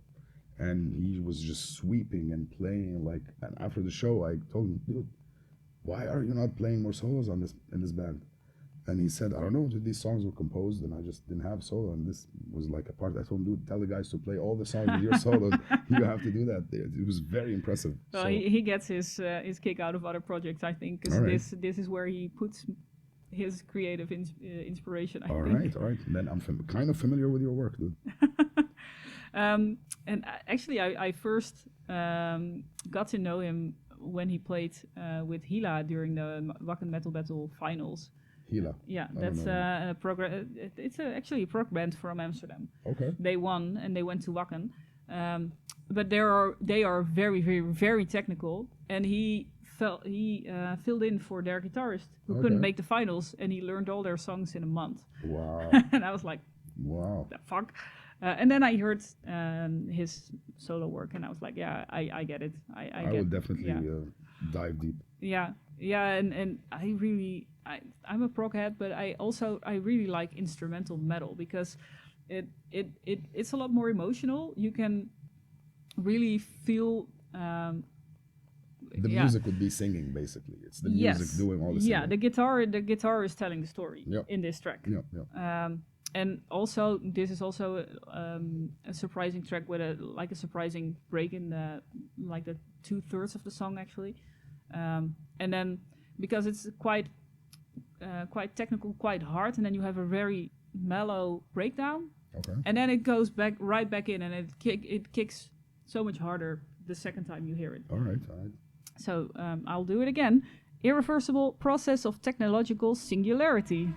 and he was just sweeping and playing like. And after the show, I told him, dude, why are you not playing more solos in this band? And he said, I don't know, these songs were composed and I just didn't have solo, and this was like a part. I told him, dude, tell the guys to play all the songs with your solos. You have to do that. It was very impressive. Well, he gets his kick out of other projects, I think, because this is where he puts his creative inspiration, I think. All right. Then I'm kind of familiar with your work, dude. And actually, I first got to know him when he played with Hila during the Wacken Metal Battle finals. Hila. Yeah, that's it's actually a prog band from Amsterdam. Okay. They won and they went to Wacken, but they are very, very, very technical. And he filled in for their guitarist who couldn't make the finals, and he learned all their songs in a month. Wow. And I was like, wow, the fuck. And then I heard his solo work, and I was like, yeah, I get it. I will definitely dive deep. Yeah, and I'm a prog head, but I really like instrumental metal because it's a lot more emotional. You can really feel. The music would be singing, basically. It's the music doing all the singing. Yeah, the guitar is telling the story in this track. Yeah. And also, this is also a surprising track with a surprising break in the 2/3 of the song actually, and then because it's quite technical, quite hard, and then you have a very mellow breakdown, and then it goes right back in, and it kicks so much harder the second time you hear it. All right. So I'll do it again. Irreversible Process of Technological Singularity.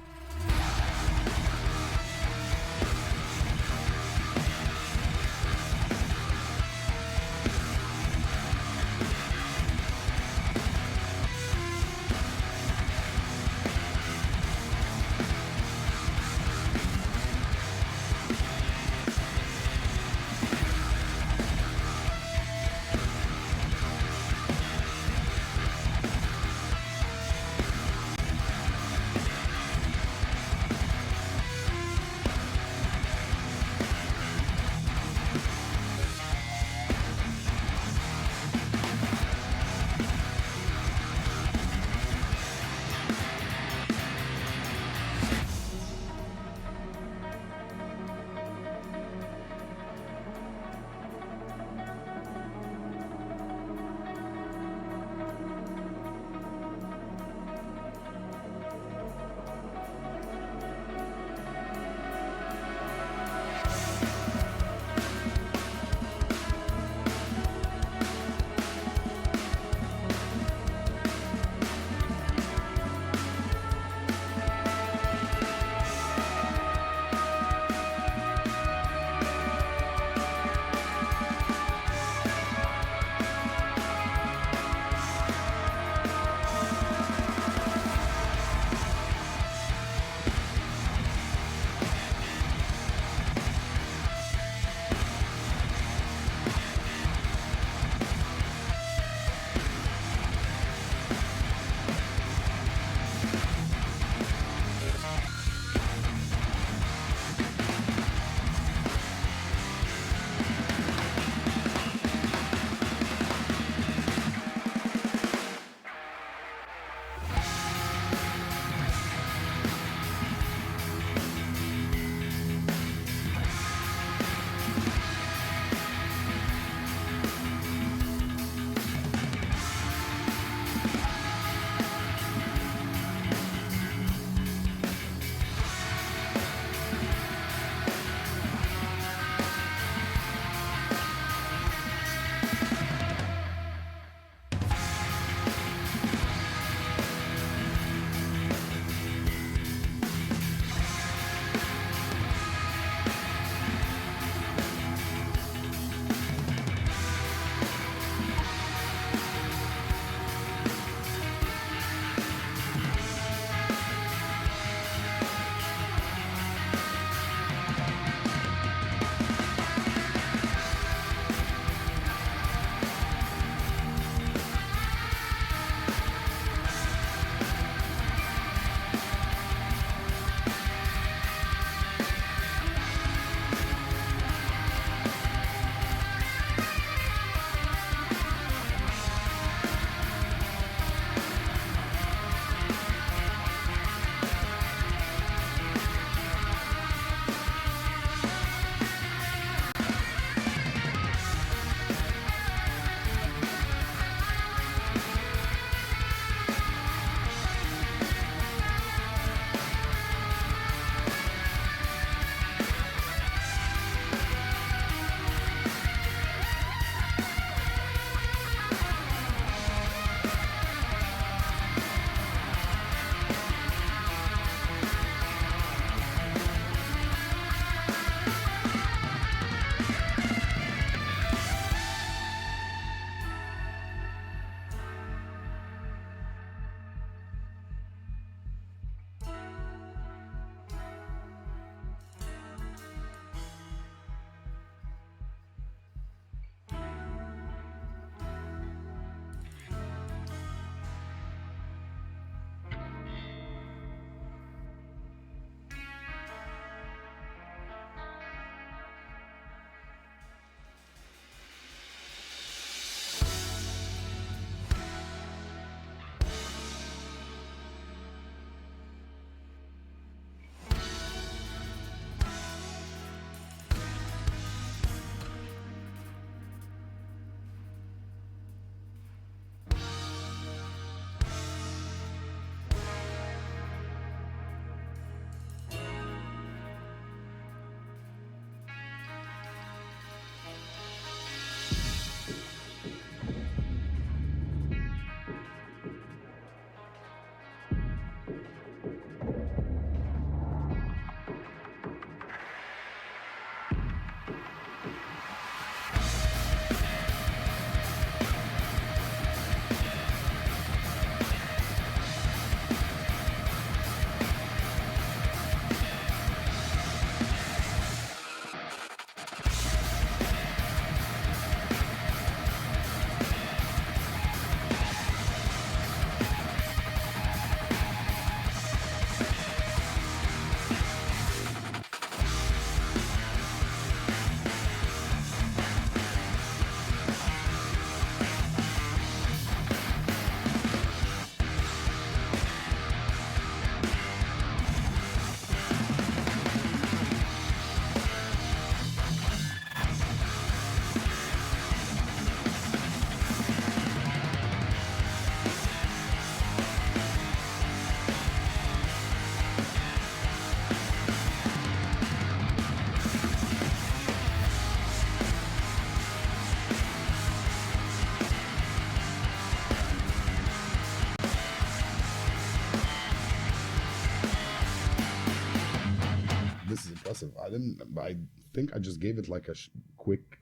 impressive. I think I just gave it like a quick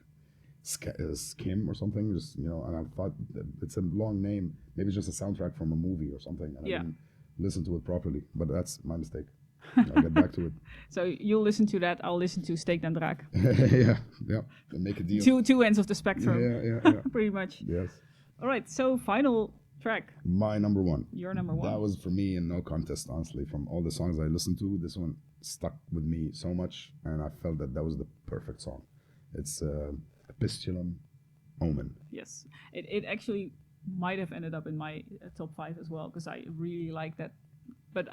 skim or something, just, you know, and I thought that it's a long name. Maybe it's just a soundtrack from a movie or something, and I didn't listen to it properly, but that's my mistake. I'll get back to it. So you'll listen to that, I'll listen to Steek and Draak. Yeah, and make a deal. Two ends of the spectrum. Yeah. Pretty much. Yes. All right, so final track. My number one. Your number one. That was for me in no contest, honestly. From all the songs I listened to, this one stuck with me so much, and I felt that was the perfect song. It's Epistulum, Omen. Yes, it actually might have ended up in my top 5 as well, because I really like that. But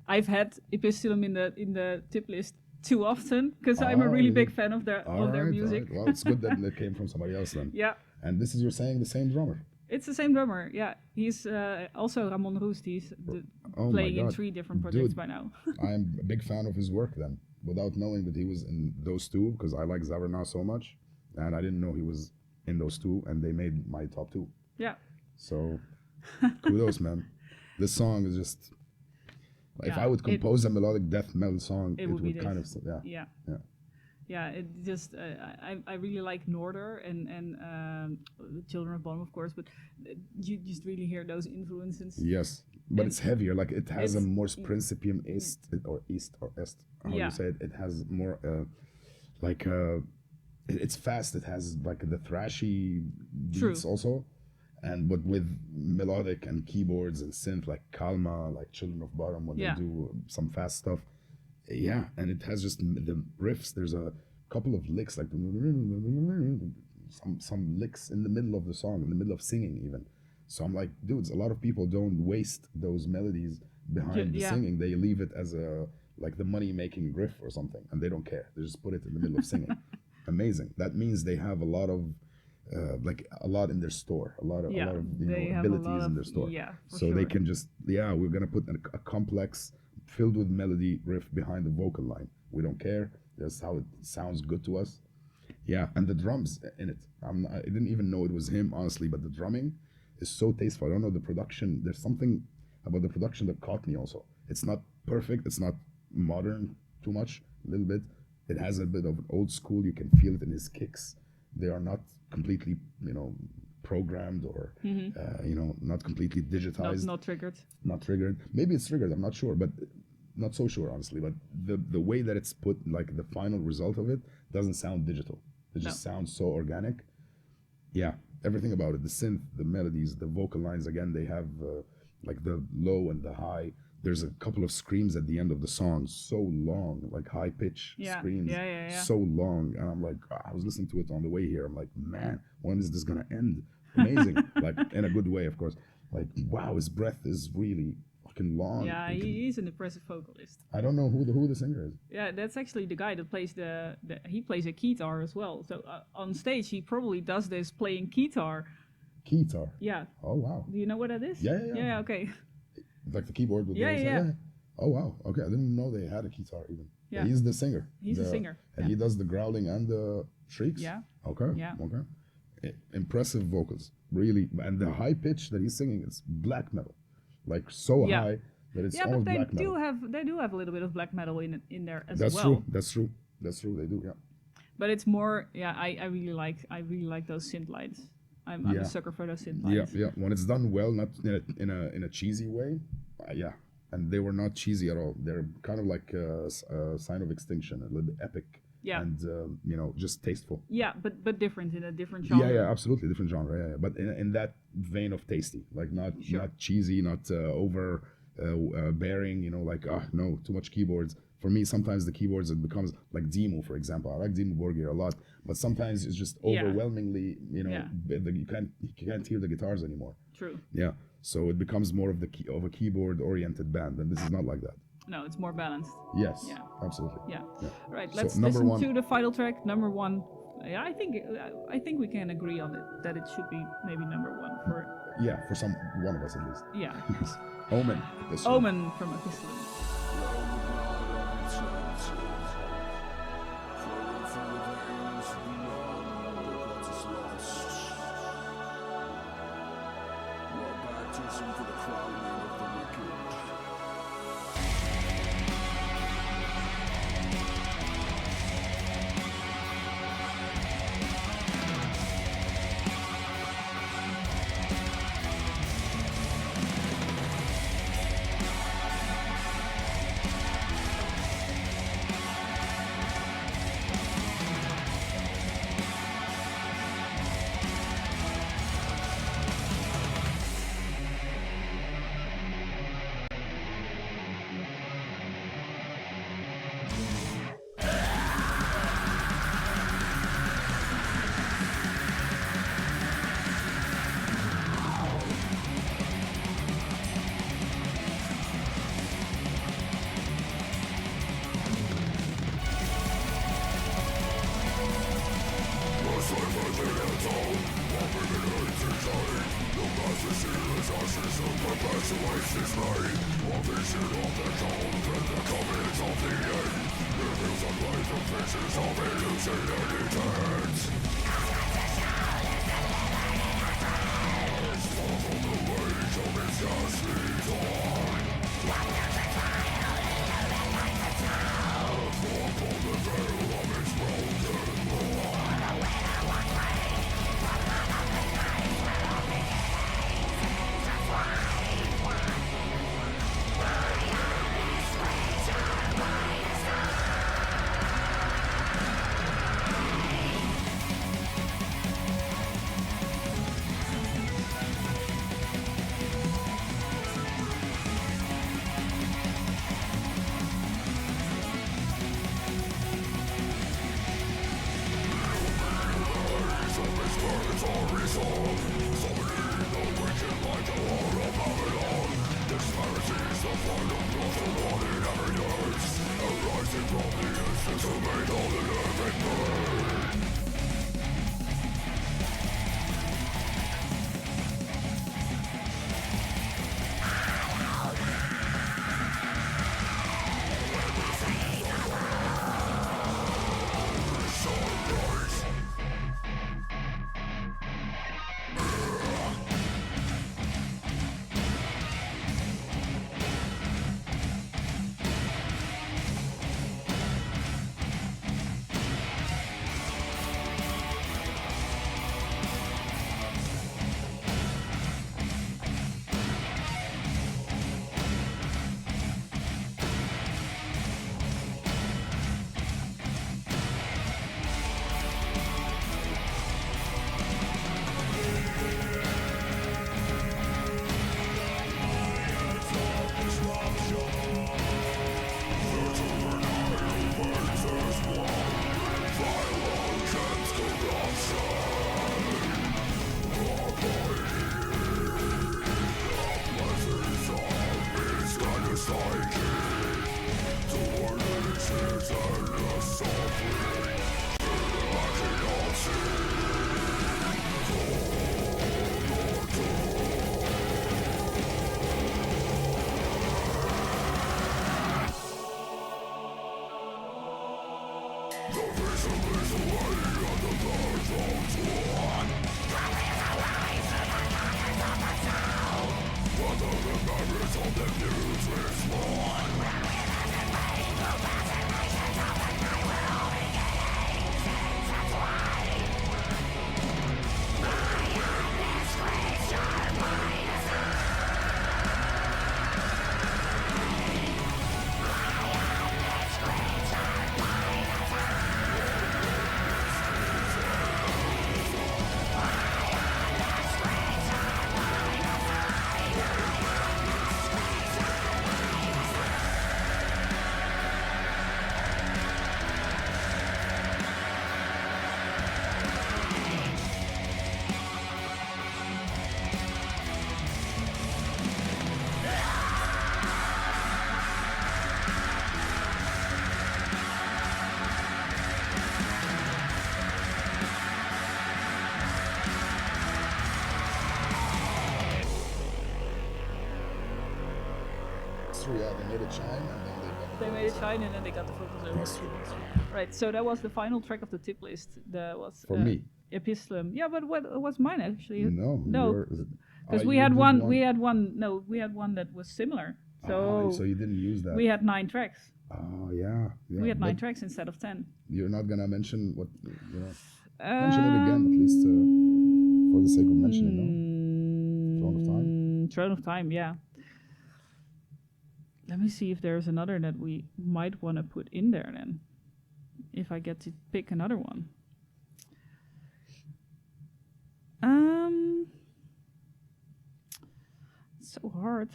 I've had Epistulum in the tip list too often, because I'm a really big fan of their music. Well, it's good that it came from somebody else then. Yeah. And this is, you're saying, the same drummer? It's the same drummer, yeah. He's also Ramon Roest. He's playing in 3 different projects by now. I'm a big fan of his work then, without knowing that he was in those 2, because I like Zaverna so much, and I didn't know he was in those 2, and they made my top 2. Yeah. So, kudos, man. This song is just... If I would compose a melodic death metal song, it would kind of... Yeah, it just I really like Norder and the Children of Bodom, of course, but you just really hear those influences. Yes, but it's heavier. Like it has a more Principium Est or Est. How you say it? It has more it's fast. It has like the thrashy beats also, but with melodic and keyboards and synth like Kalma, like Children of Bodom when they do some fast stuff. Yeah, and it has just the riffs. There's a couple of licks, like some licks in the middle of the song, in the middle of singing even. So I'm like, dudes, a lot of people don't waste those melodies behind the singing. They leave it as like the money-making riff or something, and they don't care. They just put it in the middle of singing. Amazing. That means they have a lot of a lot in their store, a lot of abilities in their store. Yeah, so they can just we're gonna put a complex filled with melody riff behind the vocal line. We don't care. That's how it sounds good to us. Yeah, and the drums in it. I didn't even know it was him, honestly, but the drumming is so tasteful. I don't know the production. There's something about the production that caught me also. It's not perfect. It's not modern too much, a little bit. It has a bit of an old school. You can feel it in his kicks. They are not completely, programmed or, not completely digitized. Not triggered. Not triggered. Maybe it's triggered. I'm not sure, but not so sure, honestly. But the way that it's put, like the final result of it, doesn't sound digital. It just sounds so organic. Yeah, everything about it. The synth, the melodies, the vocal lines, again, they have like the low and the high. There's a couple of screams at the end of the song, so long, like high pitch screams, so long. And I'm like, I was listening to it on the way here. I'm like, man, when is this gonna end? Amazing, like in a good way, of course. Like, wow, his breath is really fucking long. Yeah, he's an impressive vocalist. I don't know who the singer is. Yeah, that's actually the guy that plays he plays a guitar as well. So on stage, he probably does this playing guitar. Guitar. Yeah. Oh wow. Do you know what that is? Yeah. Okay. Like the keyboard with Oh wow, okay, I didn't know they had a guitar even. Yeah, he's the singer. He's the singer. And he does the growling and the shrieks? Yeah. Okay. Impressive vocals, really. And the high pitch that he's singing is black metal. Like so high that it's almost black metal. They do have a little bit of black metal in there as well. That's true, they do, yeah. But it's more, I really like those synth lines. I'm a sucker for those synth lines. Yeah. When it's done well, not in a cheesy way, and they were not cheesy at all. They're kind of like a sign of extinction, a little bit epic, and just tasteful. Yeah, but different, in a different genre. Yeah, absolutely different genre. Yeah. But in that vein of tasty, like not cheesy, not over bearing. No, too much keyboards. For me, sometimes the keyboards, it becomes like Demo, for example. I like Demo Borgir a lot, but sometimes it's just overwhelmingly, you can't hear the guitars anymore. True. Yeah, so it becomes more of a keyboard-oriented band, and this is not like that. No, it's more balanced. Yes. Yeah. Absolutely. Yeah. Right. Let's listen to the final track, number 1. Yeah, I think we can agree on it that it should be maybe number 1 for. Yeah, for one of us at least. Yeah. Omen. Omen from Epistulum. Yeah, they made it shine and then they got They made it shine and then they got the vocals over. That's true. Right, so that was the final track of the tip list. That was For me. Epistulum. Yeah, but what was mine actually? No. No. Because we you had did one. We had one that was similar. So so you didn't use that. we had 9 tracks. Oh yeah. We had 9 but tracks instead of 10. You're not gonna mention what you know. Mention it again, at least for the sake of mentioning. No. Throne of Time. Throne of Time. Yeah. Let me see if there's another that we might want to put in there then. If I get to pick another one. It's so hard.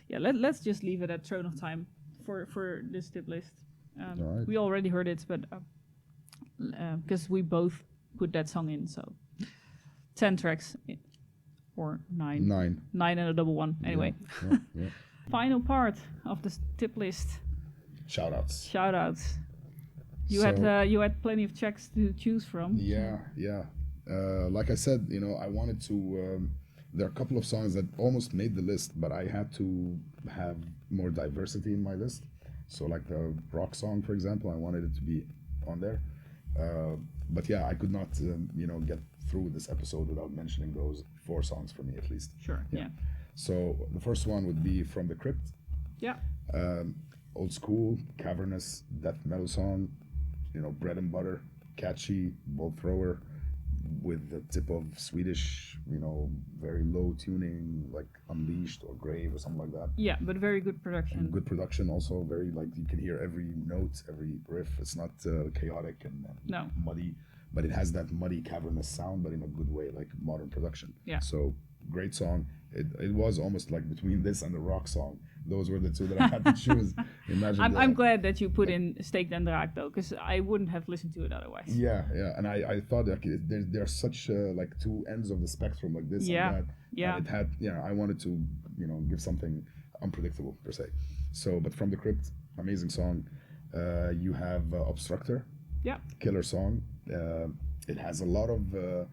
Yeah, let's just leave it at Throne of Time for this tip list. Alright. We already heard it, but because we both put that song in, so 10 tracks. Or 9. 9 and a double one. Anyway. Yeah. Final part of the tip list. Shoutouts. You had plenty of tracks to choose from. Yeah. like I said, I wanted to. There are a couple of songs that almost made the list, but I had to have more diversity in my list. So, like the rock song, for example, I wanted it to be on there. But yeah, I could not, get through this episode without mentioning those 4 songs for me at least. Sure. Yeah. So the first one would be From the Crypt. Yeah. Old school, cavernous death metal song. Bread and butter, catchy, bolt thrower, with a tip of Swedish, very low tuning, like Unleashed or Grave or something like that. Yeah, but very good production. And good production also, very you can hear every note, every riff. It's not chaotic and No. muddy, but it has that muddy, cavernous sound, but in a good way, like modern production. Yeah. So great song. It was almost like between this and the rock song. Those were the 2 that I had to choose. Imagine. I'm glad that you put in Steek and Draak though, because I wouldn't have listened to it otherwise. Yeah, and I thought like there's such like 2 ends of the spectrum, like this Yeah, and that. yeah. And it had, I wanted to, give something unpredictable per se. So, but From the Crypt, amazing song. You have Obstructor. Yeah. Killer song. It has a lot of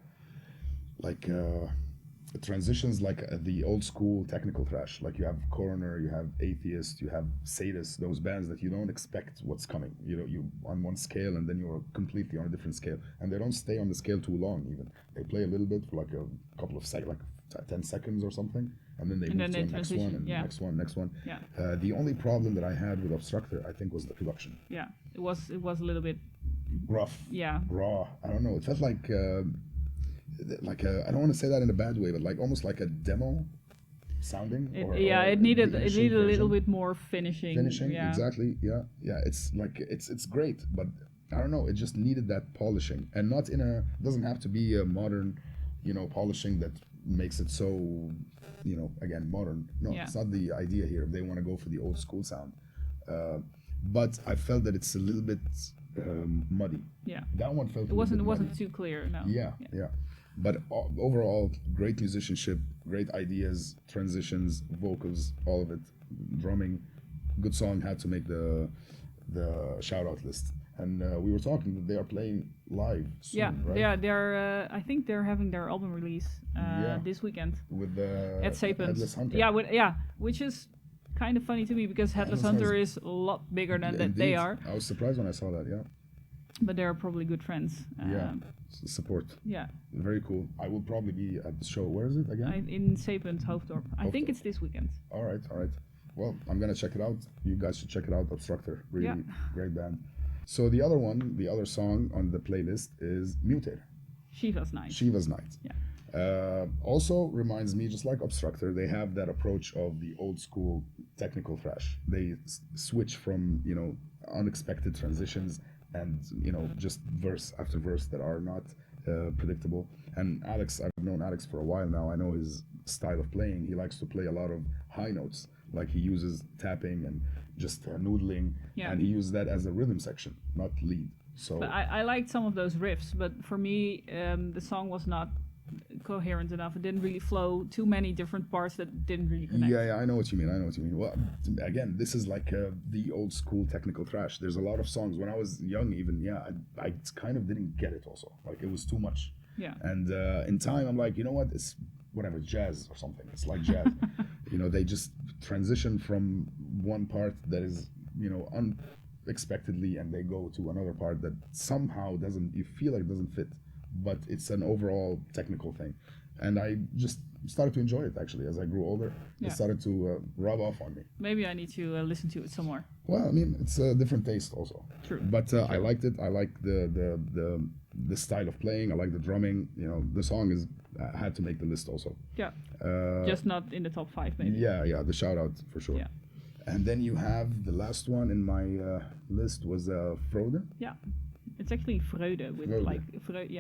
transitions like the old school technical thrash. Like you have Coroner, you have Atheist, you have Sadist, those bands that you don't expect what's coming. You on one scale and then you're completely on a different scale. And they don't stay on the scale too long even. They play a little bit for like a couple of seconds, like 10 seconds or something. And then they move to the next one and next one. Yeah. The only problem that I had with Obstructor, I think, was the production. Yeah. It was a little bit Rough. Yeah. Raw. I don't know. It felt like I don't want to say that in a bad way, but like almost like a demo sounding. It needed a little bit more finishing. Yeah. Exactly. Yeah. It's like it's great, but I don't know. It just needed that polishing, and not doesn't have to be a modern, polishing that makes it so, again, modern. No, It's not the idea here. They want to go for the old school sound, but I felt that it's a little bit muddy. Yeah. That one felt. It wasn't too clear. No. Yeah. But overall, great musicianship, great ideas, transitions, vocals, all of it, drumming, good song. Had to make the shout out list. And we were talking that they are playing live soon, right? They're I think they're having their album release this weekend with at Sapens. Headless Hunter. Yeah, which is kind of funny to me because Headless Hunter is a lot bigger than they are. I was surprised when I saw that. Yeah. But they're probably good friends. Support. Yeah. Very cool. I will probably be at the show. Where is it again? In Sapens, Hoofddorp. I think it's this weekend. All right. Well, I'm gonna check it out. You guys should check it out. Obstructor, really great band. So the other song on the playlist is Mutate. Shiva's Night. Shiva's Night. Yeah. Also reminds me, just like Obstructor, they have that approach of the old school technical thrash. They switch from unexpected transitions and just verse after verse that are not predictable. And Alex, I've known Alex for a while now. I know his style of playing. He likes to play a lot of high notes. Like he uses tapping and just noodling, and he uses that as a rhythm section, not lead. So but I liked some of those riffs, but for me, the song was not coherent enough. It didn't really flow. Too many different parts that didn't really connect. Yeah, I know what you mean. Well, again, this is like the old school technical thrash. There's a lot of songs when I was young, even. I kind of didn't get it. Also, like it was too much. Yeah. And in time, I'm like, you know what? It's whatever, jazz or something. It's like jazz. They just transition from one part that is, unexpectedly, and they go to another part that somehow you feel like it doesn't fit, but it's an overall technical thing. And I just started to enjoy it, actually, as I grew older. Yeah. It started to rub off on me. Maybe I need to listen to it some more. Well, I mean, it's a different taste also. True. But I liked it. I like the style of playing. I like the drumming. The song had to make the list also. Yeah. Just not in the top 5, maybe. Yeah, the shout out for sure. Yeah. And then you have the last one in my list was Frode. Yeah. It's actually Freude with Freude. like Freude. Freude,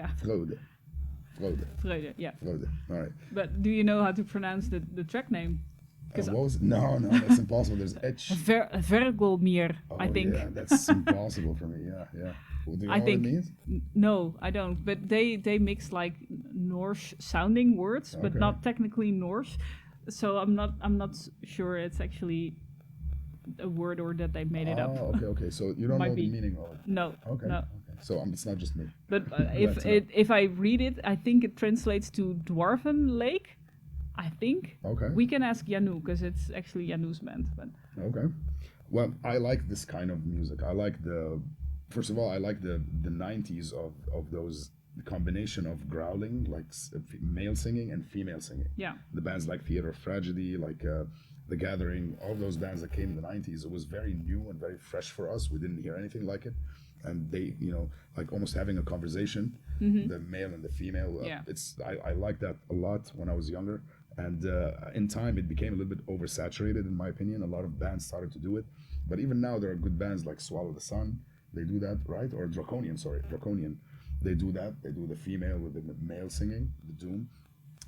yeah. Frode. All right. But do you know how to pronounce the track name? What was it? No, that's impossible. There's Edge. Vergelmeer, Oh, I think. Yeah, that's impossible for me. Yeah. Well, do you know what it means? No, I don't. But they mix like Norse sounding words, but Okay. not technically Norse. So I'm not sure it's actually a word or that they made it up. Oh, okay. So you don't Might know the be. meaning of it. No. Okay. No. So it's not just me. But Glad to know. if I read it, I think it translates to Dwarven Lake. I think. Okay. We can ask Janu, because it's actually Janu's band. But Okay. Well, I like this kind of music. I like first of all, I like the 90s of those, the combination of growling, like male singing and female singing. yeah. The bands like Theater of Tragedy, like The Gathering, all those bands that came in the 90s, it was very new and very fresh for us. We didn't hear anything like it. And they, like almost having a conversation, the male and the female. Yeah. I like that a lot when I was younger. And in time, it became a little bit oversaturated, in my opinion. A lot of bands started to do it. But even now, there are good bands like Swallow the Sun. They do that, right? Or Draconian. They do that. They do the female with the male singing, the doom.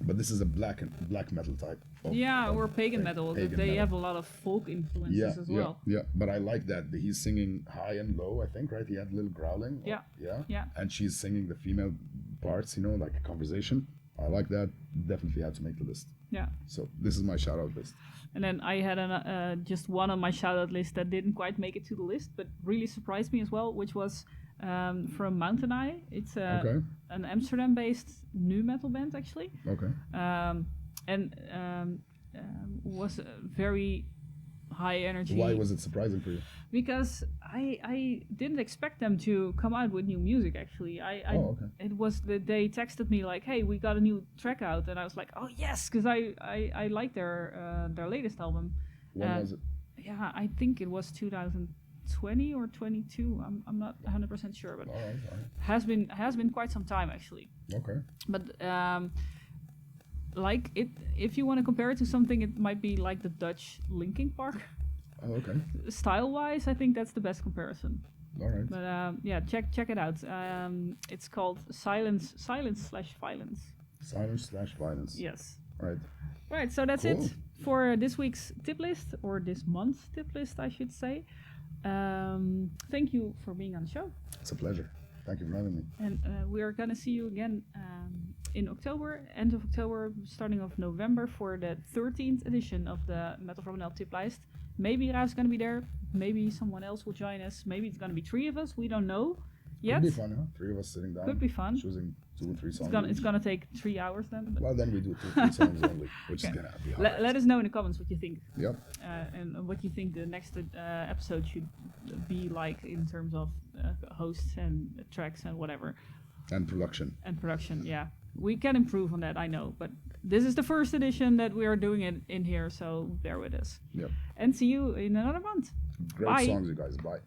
But this is a black metal type. Or pagan metal. Pagan They metal. have a lot of folk influences as well. Yeah. But I like that. He's singing high and low, I think, right? He had a little growling. Yeah. Yeah. And she's singing the female parts, like a conversation. I like that. Definitely had to make the list. Yeah. So this is my shout out list. And then I had just one on my shout-out list that didn't quite make it to the list, but really surprised me as well, which was from Mountain Eye. It's an Amsterdam-based nu metal band, actually. Okay. Was very high energy. Why was it surprising for you? Because I didn't expect them to come out with new music, actually. It was they texted me like, hey, we got a new track out, and I was like, oh yes, because I like their latest album. When was it? Yeah, I think it was 2020 or 22. I'm not 100% sure, but All right. has been quite some time, actually. Okay. But like it, if you want to compare it to something, it might be like the Dutch Linkin Park. Oh, okay. Style-wise, I think that's the best comparison. All right. But check it out. It's called Silence/Violence. Silence/violence. Yes. Right. Right. So that's Cool. it for this week's tip list, or this month's tip list, I should say. Thank you for being on the show, It's a pleasure. Thank you for having me. and we are gonna see you again in October, end of October, starting of November, for the 13th edition of the MetalFromNL Tiplijst. Maybe Raaf's gonna be there. Maybe someone else will join us. Maybe it's gonna be 3 of us. We don't know yet. Could be fun, huh? 3 of us sitting down. Could be fun. Choosing 2 or 3 songs. It's gonna take 3 hours then. But Well, then we do 2 or 3 songs only, which Okay. is gonna be hard. let us know in the comments what you think, Yep. and what you think the next episode should be like in terms of hosts and tracks and whatever, And production. and production. Yeah, we can improve on that, I know, but this is the first edition that we are doing it in here, so bear with us. Yep. And see you in another month. Great Bye. songs, you guys. Bye.